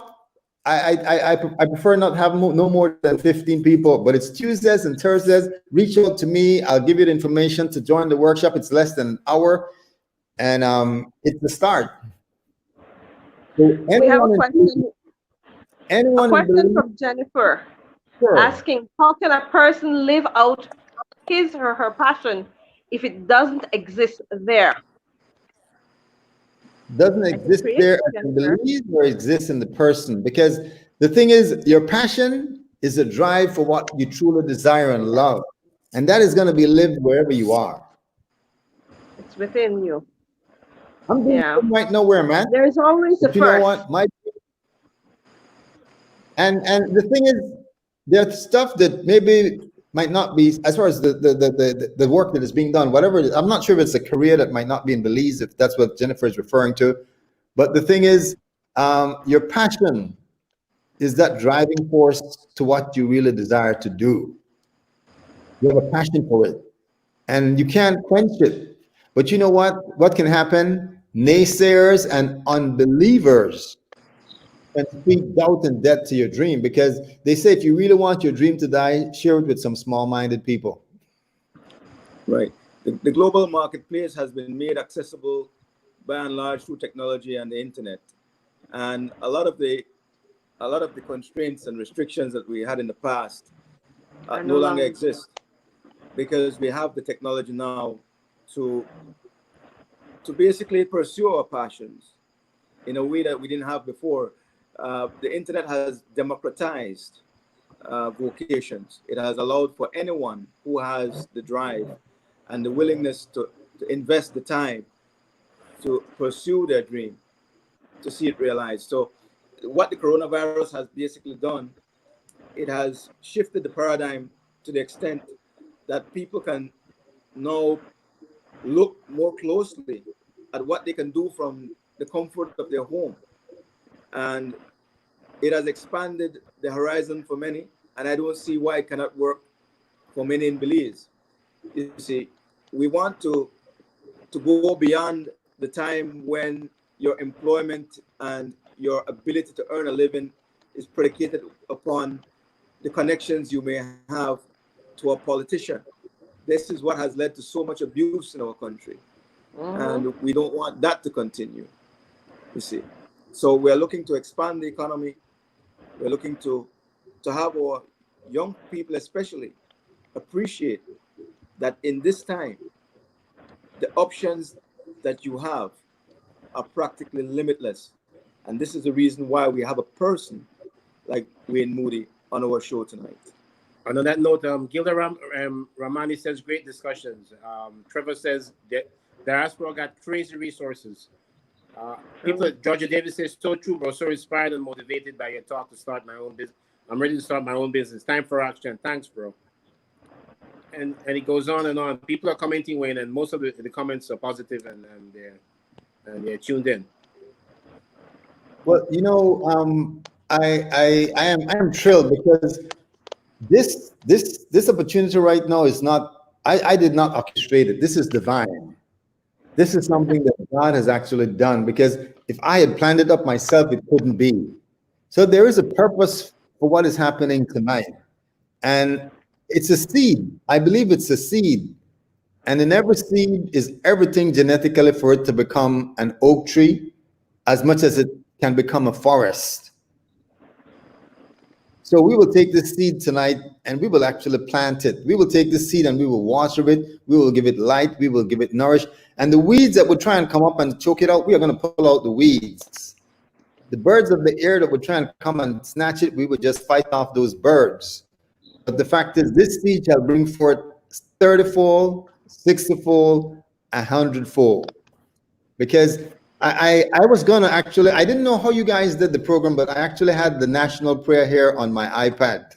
D: I prefer not have no more than 15 people, but it's Tuesdays and Thursdays. Reach out to me. I'll give you the information to join the workshop. It's less than an hour, and it's the start. So
B: We have a
D: anyone
B: question. A
D: anyone in
B: question
D: Belize,
B: from Jennifer
D: sure,
B: asking, how can a person live out his or her passion if it doesn't exist there?
D: doesn't
B: I can
D: exist
B: create,
D: there as in
B: Jennifer.
D: Belize, or exists in the person? Because the thing is, your passion is a drive for what you truly desire and love, and that is going to be lived wherever you are.
B: It's within you.
D: I'm doing
B: Yeah.
D: something right now where I'm at,
B: There's always a
D: but you know
B: first.
D: what? And the thing is, there's stuff that maybe might not be, as far as the work that is being done, whatever it is. I'm not sure if it's a career that might not be in Belize, if that's what Jennifer is referring to. But the thing is, your passion is that driving force to what you really desire to do. You have a passion for it, and you can't quench it. But you know what? What can happen? Naysayers and unbelievers can speak doubt and death to your dream, because they say if you really want your dream to die, share it with some small-minded people.
A: Right. The global marketplace has been made accessible by and large through technology and the internet, and a lot of the constraints and restrictions that we had in the past no longer exist, because we have the technology now to basically pursue our passions in a way that we didn't have before. The internet has democratized vocations. It has allowed for anyone who has the drive and the willingness to invest the time to pursue their dream, to see it realized. So what the coronavirus has basically done, it has shifted the paradigm to the extent that people can now look more closely at what they can do from the comfort of their home. And it has expanded the horizon for many, and I don't see why it cannot work for many in Belize. You see, we want to go beyond the time when your employment and your ability to earn a living is predicated upon the connections you may have to a politician. This is what has led to so much abuse in our country. And we don't want that to continue, you see. So we're looking to expand the economy. We're looking to have our young people especially appreciate that in this time, the options that you have are practically limitless. And this is the reason why we have a person like Wayne Moody on our show tonight.
C: And on that note, Gilda Ramani says, great discussions. Trevor says, Diaspora got crazy resources. People, Georgia Davis says, so true, bro. So inspired and motivated by your talk to start my own business. I'm ready to start my own business. Time for action. Thanks, bro. And it goes on and on. People are commenting, Wayne, and most of the comments are positive, and they're tuned in.
D: Well, you know, I am thrilled, because this opportunity right now is not, I did not orchestrate it. This is divine. This is something that God has actually done, because if I had planned it up myself, it couldn't be. So there is a purpose for what is happening tonight. And it's a seed. I believe it's a seed. And in every seed is everything genetically for it to become an oak tree, as much as it can become a forest. So we will take this seed tonight and we will actually plant it. We will take this seed and we will water it. We will give it light. We will give it nourish. And the weeds that would try and come up and choke it out, we are going to pull out the weeds. The birds of the air that would try and come and snatch it, we would just fight off those birds. But the fact is, this seed shall bring forth 30-fold, 60-fold, 100-fold. Because I was gonna actually, I didn't know how you guys did the program, but I actually had the national prayer here on my iPad.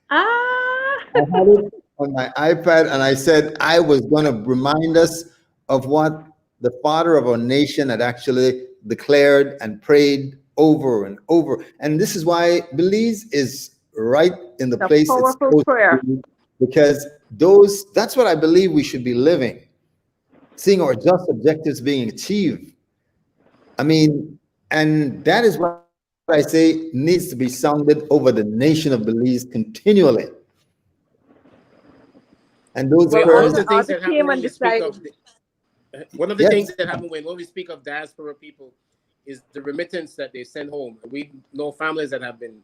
D: I had it on my iPad, and I said I was gonna remind us of what the father of our nation had actually declared and prayed over and over. And this is why Belize is right in the place it's supposed to be, because that's what I believe we should be living. seeing our just objectives being achieved. I mean, and that is what I say needs to be sounded over the nation of Belize continually. And those
C: Well,
B: Well,
C: one
D: curves,
C: of the things
B: Arthur
C: that happen
B: came
C: when
B: and
C: we speak
B: decided.
C: of one of the things
D: yes,
C: that happen when we speak of diaspora people is the remittance that they send home. We know families that have been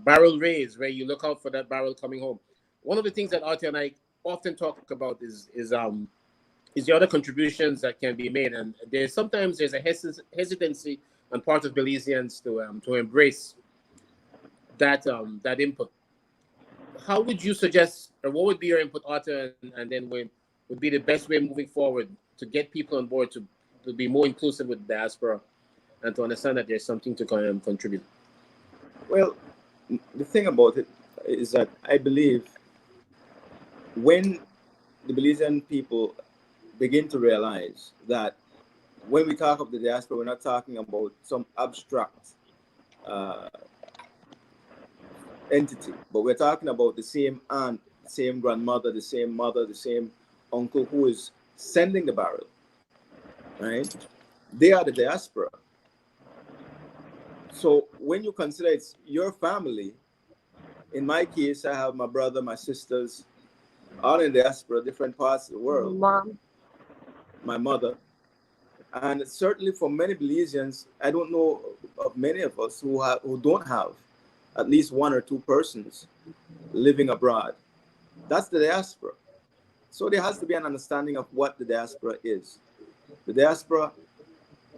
C: barrel raised, where you look out for that barrel coming home. One of the things that Arthur and I often talk about is the other contributions that can be made, and there's a hesitancy on part of Belizeans to embrace that input. How would you suggest, or what would be your input, Arthur, and then when would be the best way moving forward to get people on board to be more inclusive with diaspora and to understand that there's something to contribute?
A: Well, the thing about it is that I believe when the Belizean people begin to realize that when we talk of the diaspora, we're not talking about some abstract uh, entity, but we're talking about the same aunt, the same grandmother, the same mother, the same uncle who is sending the barrel, right? They are the diaspora. So when you consider it's your family, in my case, I have my brother, my sisters, all in the diaspora, different parts of the world,
B: Mom.
A: my mother. And certainly for many Belizeans, I don't know of many of us who don't have at least one or two persons living abroad. That's the diaspora. So there has to be an understanding of what the diaspora is. The diaspora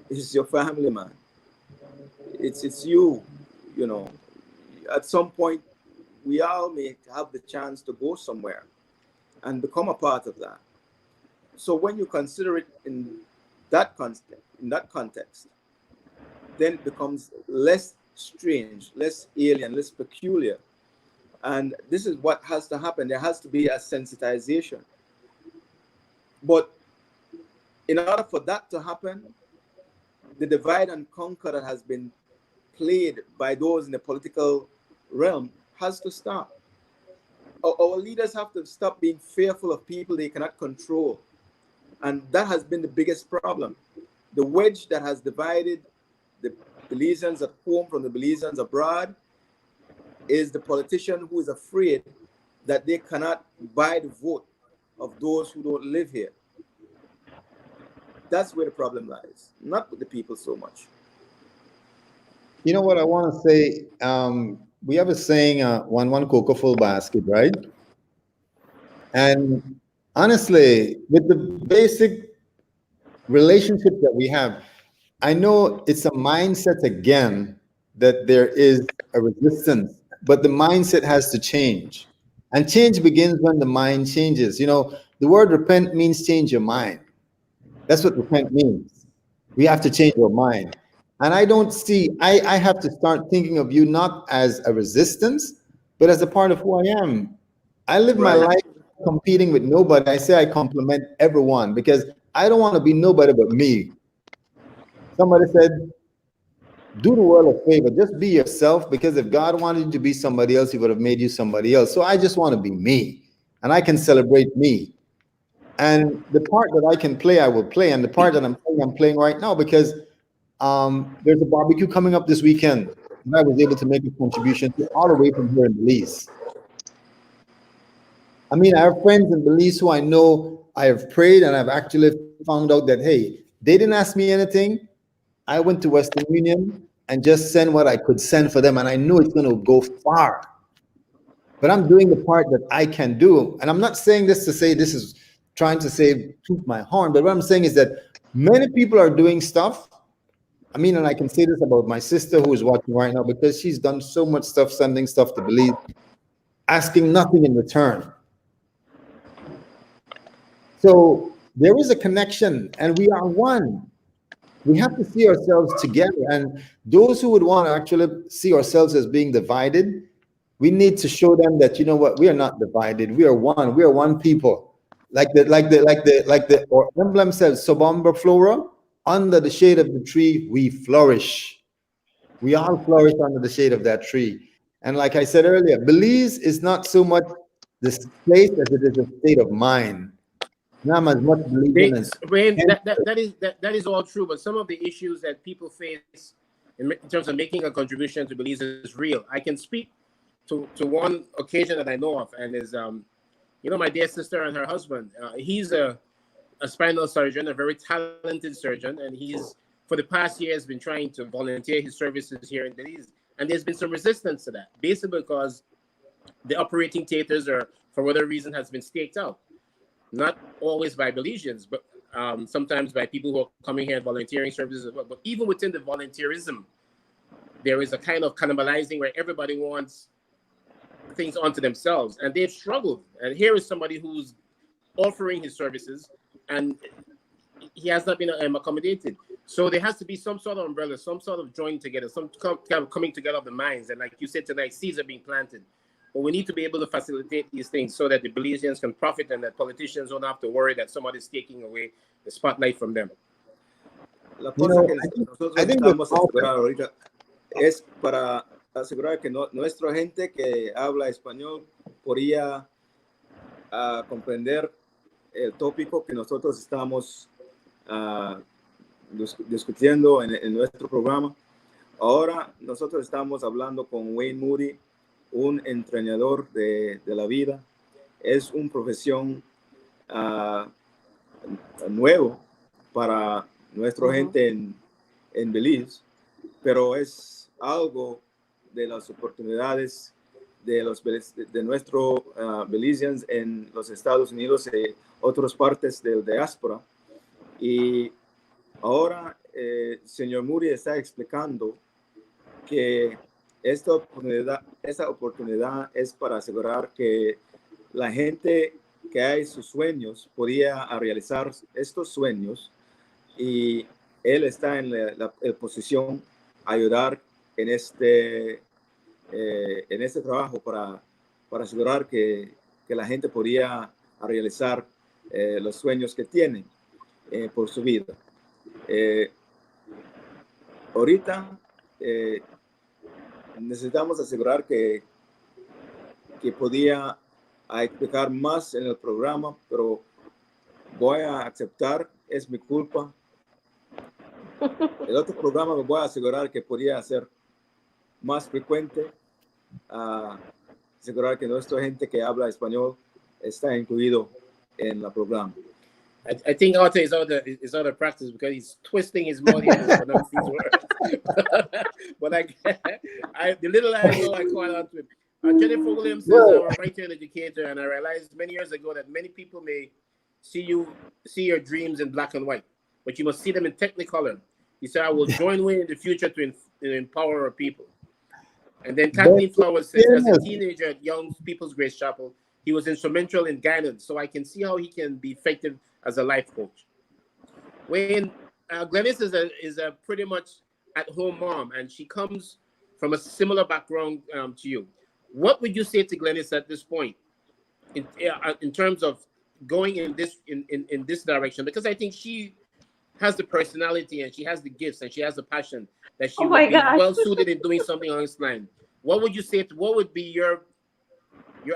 A: is your family, man. It's you, you know. At some point, we all may have the chance to go somewhere and become a part of that. So when you consider it in that context, then it becomes less strange, less alien, less peculiar. And this is what has to happen. There has to be a sensitization. But in order for that to happen, the divide and conquer that has been played by those in the political realm has to stop. Our leaders have to stop being fearful of people they cannot control. And that has been the biggest problem. The wedge that has divided the Belizeans at home from the Belizeans abroad is the politician who is afraid that they cannot buy the vote of those who don't live here. That's where the problem lies, not with the people so much.
D: you know what I want to say? We have a saying, one cocoa full basket, right? And honestly, with the basic relationship that we have, I know it's a mindset again that there is a resistance, but the mindset has to change. And change begins when the mind changes. You know, the word repent means change your mind. That's what repent means. We have to change our mind. And I don't see, I have to start thinking of you not as a resistance, but as a part of who I am. I live my
A: Right.
D: life competing with nobody. I say I compliment everyone because I don't want to be nobody but me. Somebody said, do the world a favor, just be yourself, because if God wanted you to be somebody else, he would have made you somebody else. So I just want to be me, and I can celebrate me. And the part that I can play, I will play. And the part that I'm playing right now because there's a barbecue coming up this weekend, and I was able to make a contribution to all the way from here in Belize. I mean, I have friends in Belize who I know I have prayed, and I've actually found out that, hey, they didn't ask me anything. I went to Western Union and just sent what I could send for them, and I know it's going to go far. But I'm doing the part that I can do. And I'm not saying this to say this is trying to say toot my horn, but what I'm saying is that many people are doing stuff. I mean, and I can say this about my sister who is watching right now because she's done so much stuff, sending stuff to Belize, asking nothing in return. So there is a connection, and we are one. We have to see ourselves together. And those who would want to actually see ourselves as being divided, we need to show them that, you know what, we are not divided. We are one. We are one people. Like the or emblem says, Sobombra Flora, under the shade of the tree, we flourish. We all flourish under the shade of that tree. And like I said earlier, Belize is not so much this place as it is a state of mind. not as much Belizean as
C: That is all true, but some of the issues that people face in terms of making a contribution to Belize is real. I can speak to one occasion that I know of, and is my dear sister and her husband. He's a spinal surgeon, a very talented surgeon, and he's for the past years been trying to volunteer his services here in Belize, and there's been some resistance to that, basically because the operating theaters are, for whatever reason, has been staked out. Not always by Belizeans, but sometimes by people who are coming here and volunteering services as well. But even within the volunteerism, there is a kind of cannibalizing where everybody wants things onto themselves, and they've struggled. And here is somebody who's offering his services, and he has not been accommodated. So there has to be some sort of umbrella, some sort of joining together, some kind of coming together of the minds. And like you said tonight, seeds are being planted. But we need to be able to facilitate these things so that the Belizeans can profit and that politicians don't have to worry that somebody's taking away the spotlight from them.
A: La cosa que nosotros estamos asegurar ahorita es para asegurar que nuestra gente que habla español podría comprender el tópico que nosotros estamos discutiendo en nuestro programa. Ahora nosotros estamos hablando con Wayne Moody, un entrenador de la vida. Es una profesión nuevo para nuestra gente en Belize, pero es algo de las oportunidades de nuestros Belizeans en los Estados Unidos y otras partes del diáspora. Y ahora señor Moody está explicando que esta oportunidad es para asegurar que la gente que hay sus sueños podía realizar estos sueños, y él está en la posición a ayudar en este trabajo para asegurar que la gente podía realizar los sueños que tienen por su vida. Ahorita necesitamos asegurar que podía explicar más en el programa, pero voy a aceptar, es mi culpa. El otro programa me voy a asegurar que podía ser más frecuente, asegurar que nuestra gente que habla español está incluido en el programa.
C: I think Arthur is out of practice because he's twisting his body and pronouncing his words. But the little I know, I call out to him. Jennifer Williams is a writer and educator, and I realized many years ago that many people may see your dreams in black and white, but you must see them in technicolor. He said, I will join Wayne in the future to empower our people. And then Kathleen Flowers says, as a teenager at Young People's Grace Chapel, he was instrumental in guidance, so I can see how he can be effective as a life coach. Wayne, Glennis is a pretty much at-home mom, and she comes from a similar background to you. What would you say to Glennis at this point in terms of going in this direction? Because I think she has the personality and she has the gifts and she has the passion that she would be well suited in doing something on this line. What would you say? What would be your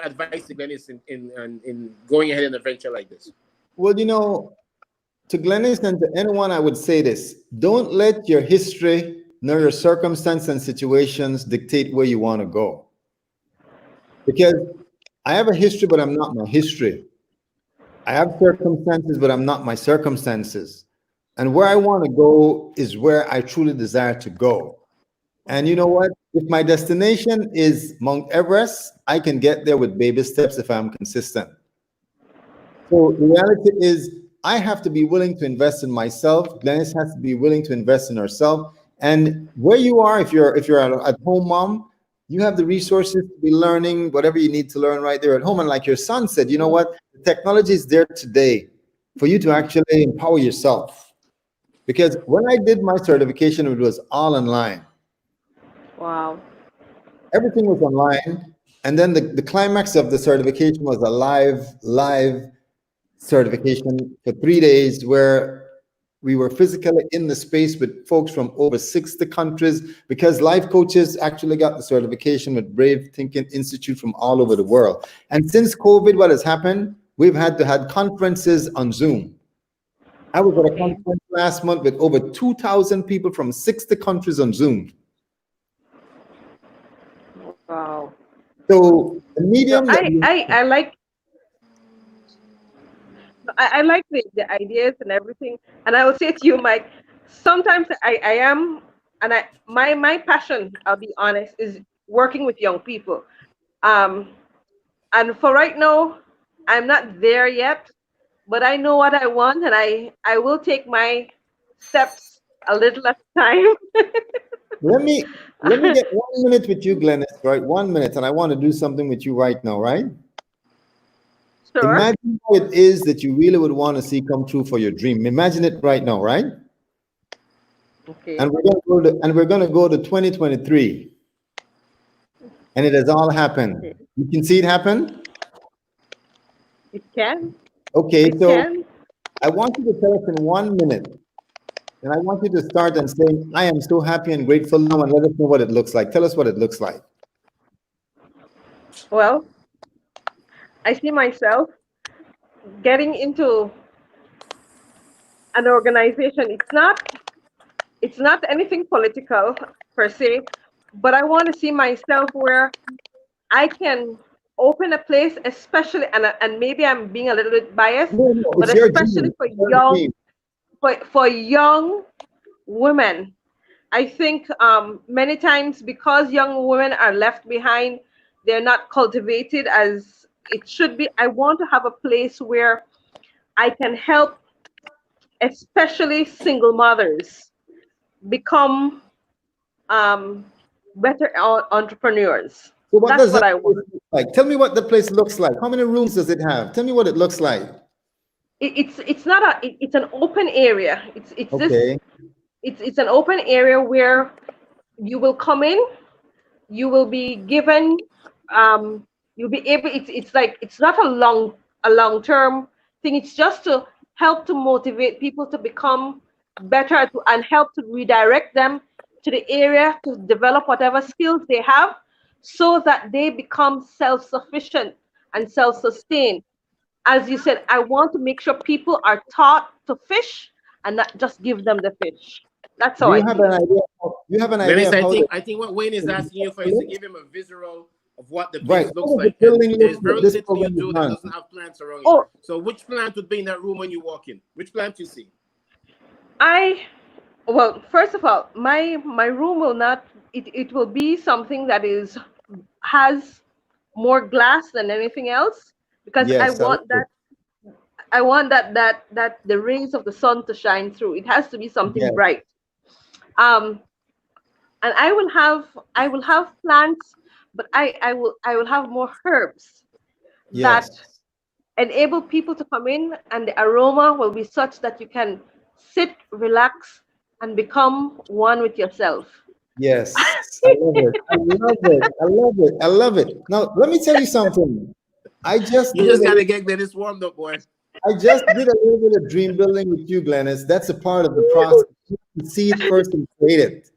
C: advice to Glennis in going ahead in a venture like this?
D: Well, to Glennis and to anyone, I would say this: don't let your history nor your circumstance and situations dictate where you want to go. Because I have a history, but I'm not my history. I have circumstances, but I'm not my circumstances. And where I want to go is where I truly desire to go. And you know what? If my destination is Mount Everest, I can get there with baby steps if I'm consistent. So the reality is, I have to be willing to invest in myself. Glennis has to be willing to invest in herself. And where you are, if you're at home mom, you have the resources to be learning whatever you need to learn right there at home. And like your son said, you know what? The technology is there today for you to actually empower yourself. Because when I did my certification, it was all online.
B: Wow.
D: Everything was online. And then the climax of the certification was a live certification for 3 days where we were physically in the space with folks from over 60 countries, because life coaches actually got the certification with Brave Thinking Institute from all over the world. And since COVID, what has happened? We've had to have conferences on Zoom. I was at a
B: Okay.
D: conference last month with over 2,000 people from 60 countries on Zoom.
B: Wow.
D: So the
B: So
D: medium that we
B: I like I like the ideas and everything. And I will say to you, Mike, sometimes I am, and my passion, I'll be honest, is working with young people. Um, and for right now, I'm not there yet, but I know what I want, and I will take my steps a little at a time.
D: let me get 1 minute with you, Glennis, right? 1 minute, and I want to do something with you right now, right?
B: Sure.
D: Imagine what it is that you really would want to see come true for your dream. Imagine it right now, right?
B: Okay.
D: And we're gonna go to 2023, and it has all happened.
B: Okay.
D: You can see it happen.
B: It can.
D: Okay,
B: It
D: so
B: can.
D: I want you to tell us in 1 minute, and I want you to start and say, "I am so happy and grateful now," and let us know what it looks like. Tell us what it looks like.
B: Well, I see myself getting into an organization. It's not anything political per se, but I want to see myself where I can open a place, especially, and maybe I'm being a little bit biased,
D: No, no,
B: but
D: it's your
B: especially
D: dream. It's your dream.
B: for young women. I think many times because young women are left behind, they're not cultivated as it should be. I want to have a place where I can help, especially single mothers, become um, better entrepreneurs.
D: So what
B: That's
D: does
B: what
D: that
B: I
D: place
B: want.
D: look like? Tell me what the place looks like. How many rooms does it have? Tell me what it looks like.
B: It's not it's an open area.
D: Okay.
B: It's an open area where you will come in, you will be given, you'll be able. It's like it's not a long term thing. It's just to help to motivate people to become better and help to redirect them to the area to develop whatever skills they have, so that they become self-sufficient and self-sustained. As you said, I want to make sure people are taught to fish and not just give them the fish. That's how
D: Do you
B: I
D: have an
B: feel.
D: idea? You have an idea
C: Dennis,
D: of how the
C: I think what Wayne is asking you for is to give him a visual of what the
D: right?
C: place looks
D: How does the
C: like. And
D: building
C: there's
D: look that
C: very
D: this
C: little you
D: program is
C: do that
D: done?
C: doesn't have plants around it.
B: Oh,
C: So which plant would be in that room when you walk in? Which plant you see?
B: I well, first of all, my room will not. It will be something that has more glass than anything else, because I
D: Yes, I love
B: want
D: it.
B: that. I want that the rays of the sun to shine through. It has to be something
D: Yes,
B: bright. Um, and I will have plants, but I will have more herbs that
D: yes,
B: enable people to come in, and the aroma will be such that you can sit, relax, and become one with yourself.
D: yes. I love it. I love it. I love it. I love it. Now, let me tell you something. I just
C: You
D: did a
C: just
D: little,
C: gotta get Dennis warmed up, boy.
D: I just did a little bit of dream building with you, Glennis. That's a part of the process. You can see it first and create it.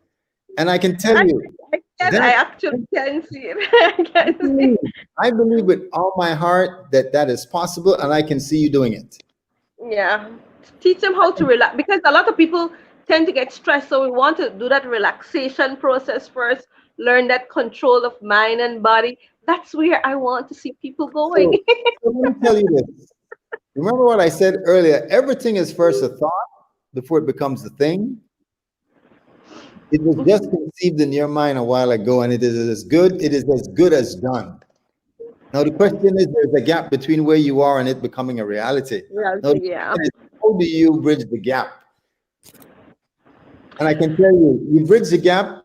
D: And I can tell
B: I,
D: you
B: I
D: that
B: actually can see it. I
D: I
B: can see
D: believe,
B: it.
D: I believe with all my heart that that is possible, and I can see you doing it.
B: Yeah. Teach them how to relax, because a lot of people tend to get stressed. So we want to do that relaxation process first, learn that control of mind and body. That's where I want to see people going.
D: So let me tell you this. Remember what I said earlier? Everything is first a thought before it becomes a thing. It was just conceived in your mind a while ago, and it is as good. It is as good as done. Now the question is, there's a gap between where you are and it becoming a reality.
B: Yeah,
D: Now the
B: yeah.
D: question is, how do you bridge the gap? And I can tell you, you bridge the gap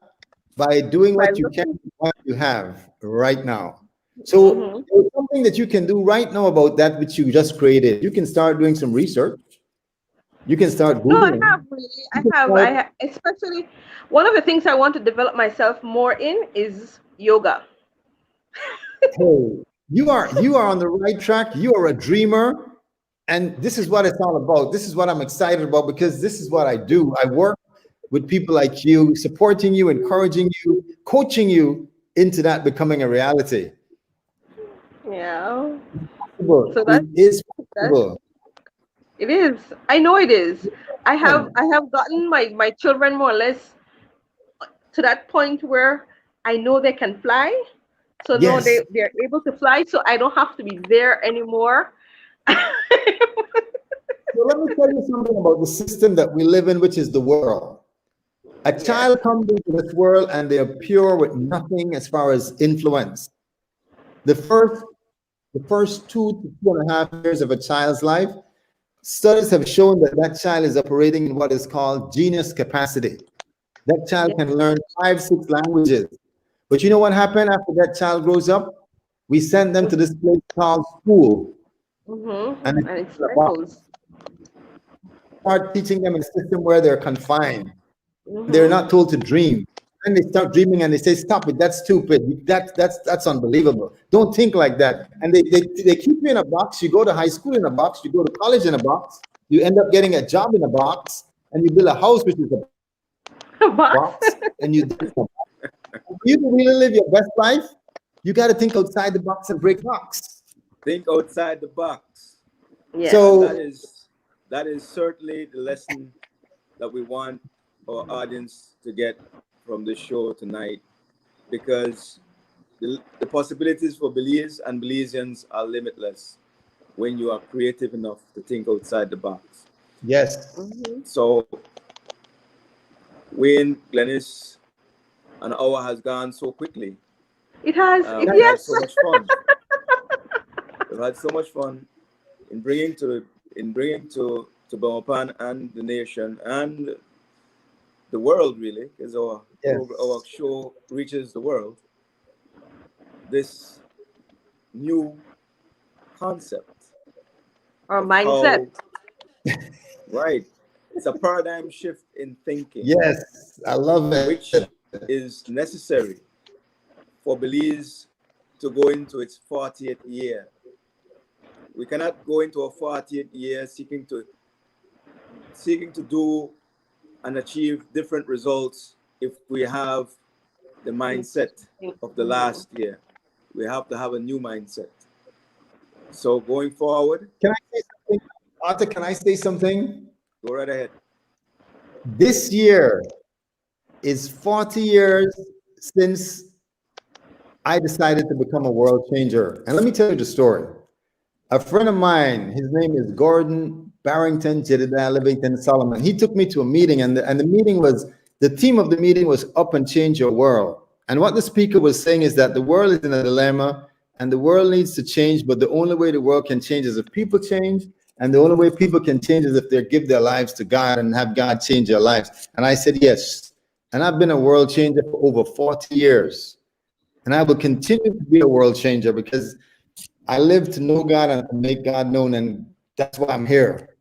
D: by doing
B: By
D: what you can,
B: looking.
D: with what you have right now. So
B: Hmm.
D: there's something that you can do right now about that which you just created. You can start doing some research. You can start
B: No, I
D: Googling.
B: have really.
D: You can
B: I
D: start,
B: have, especially one of the things I want to develop myself more in is yoga.
D: hey, you are on the right track. You are a dreamer. And this is what it's all about. This is what I'm excited about because this is what I do. I work with people like you, supporting you, encouraging you, coaching you into that becoming a reality.
B: Yeah.
D: possible.
B: So
D: It is
B: that
D: possible.
B: it is. I know it is. I
D: Yeah.
B: have gotten my children more or less to that point where I know they can fly. So no,
D: Yes.
B: they're able to fly, so I don't have to be there anymore.
D: So let me tell you something about the system that we live in, which is the world. A
B: Yes.
D: child comes into this world and they are pure with nothing as far as influence. The first, the first 2 to 2.5 years of a child's life, studies have shown that that child is operating in what is called genius capacity. That child
B: Yes.
D: can learn 5, 6 languages. But you know what happened after that child grows up? We send them to this place called school, and
B: Mm-hmm.
D: it's
B: And it
D: in a box.
B: stifles.
D: Start teaching them a system where they're confined. They're
B: Mm-hmm.
D: not told to dream. And they start dreaming and they say, stop it, that's stupid. That's unbelievable. Don't think like that. And they keep you in a box. You go to high school in a box, you go to college in a box, you end up getting a job in a box, and you build a house which is a
B: Box.
D: box, and you for you to really live your best life, you got to think outside the box and break locks.
A: Think outside the box.
B: Yes.
A: And
D: So
A: that is certainly the lesson that we want our audience to get from the show tonight, because the possibilities for Belize and Belizeans are limitless when you are creative enough to think outside the box.
D: yes,
B: Mm-hmm.
A: So, Wayne, Glennis, an hour has gone so quickly.
B: It has. It
A: We had
B: yes.
A: so much fun. We've had so much fun in bringing to Belmopan and the nation and the world, really, because
D: yes,
A: our show reaches the world. This new concept
B: Or
A: of
B: mindset.
A: how, right, it's a paradigm shift in thinking,
D: yes. I love it.
A: which is necessary for Belize to go into its 40th year. We cannot go into a 40th year seeking to do and achieve different results if we have the mindset of the
B: Mm-hmm.
A: last year. We have to have a new mindset. So going forward,
D: Can I say something? Arthur, can I say something?
A: go right ahead.
D: This year is 40 years since I decided to become a world changer. And let me tell you the story. A friend of mine, his name is Gordon Barrington Jedediah Livington Solomon. He took me to a meeting, and the meeting was, the theme of the meeting was Up and Change Your World. And what the speaker was saying is that the world is in a dilemma and the world needs to change, but the only way the world can change is if people change. And the only way people can change is if they give their lives to God and have God change their lives. And I said, yes. And I've been a world changer for over 40 years. And I will continue to be a world changer because I live to know God and to make God known, and that's why I'm here.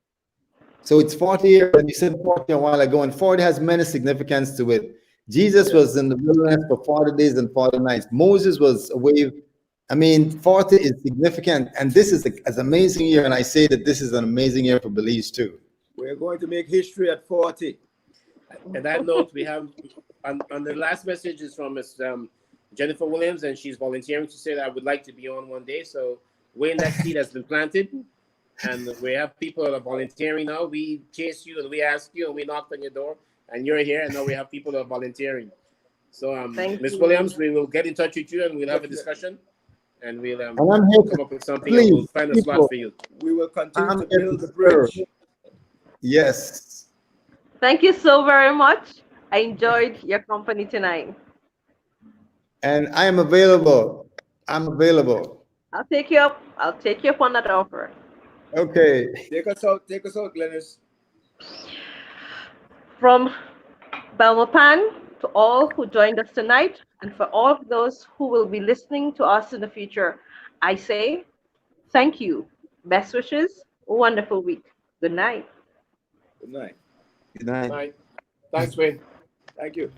D: So it's 40 years, and you said 40 a while ago, and 40 has many significance to it. Jesus was
A: Yes.
D: in the wilderness for 40 days and 40 nights. Moses was away. I mean, 40 is significant, and this is an amazing year, and I say that this is an amazing year for Belize too.
A: We're going to make history at 40.
C: On that note, we have on the last message is from Miss Jennifer Williams, and she's volunteering to say that I would like to be on one day. So Wayne, that seed has been planted, and we have people that are volunteering now. We chased you and we asked you and we knocked on your door, and you're here, and now we have people that are volunteering. So
B: Thank
C: Miss
B: you.
C: Williams, we will get in touch with you and we'll have a
A: Definitely.
C: discussion, and we'll
D: And I'm here
C: come
D: to,
C: up with something, and we'll
D: please,
C: find a slot
D: people,
C: for you.
A: We will continue
D: I'm
A: to
D: here
A: build
D: to
A: the
D: serve.
A: bridge.
D: Yes,
B: Thank you so very much. I enjoyed your company tonight.
D: and I am available. I'm available.
B: I'll take you up. I'll take you up on that offer.
D: Okay.
A: Take us out, Glennis.
B: From Belmopan to all who joined us tonight, and for all of those who will be listening to us in the future, I say thank you. Best wishes. Wonderful week. Good night.
A: Good night.
D: Good night.
C: Bye. Thanks, Wayne.
A: Thank you.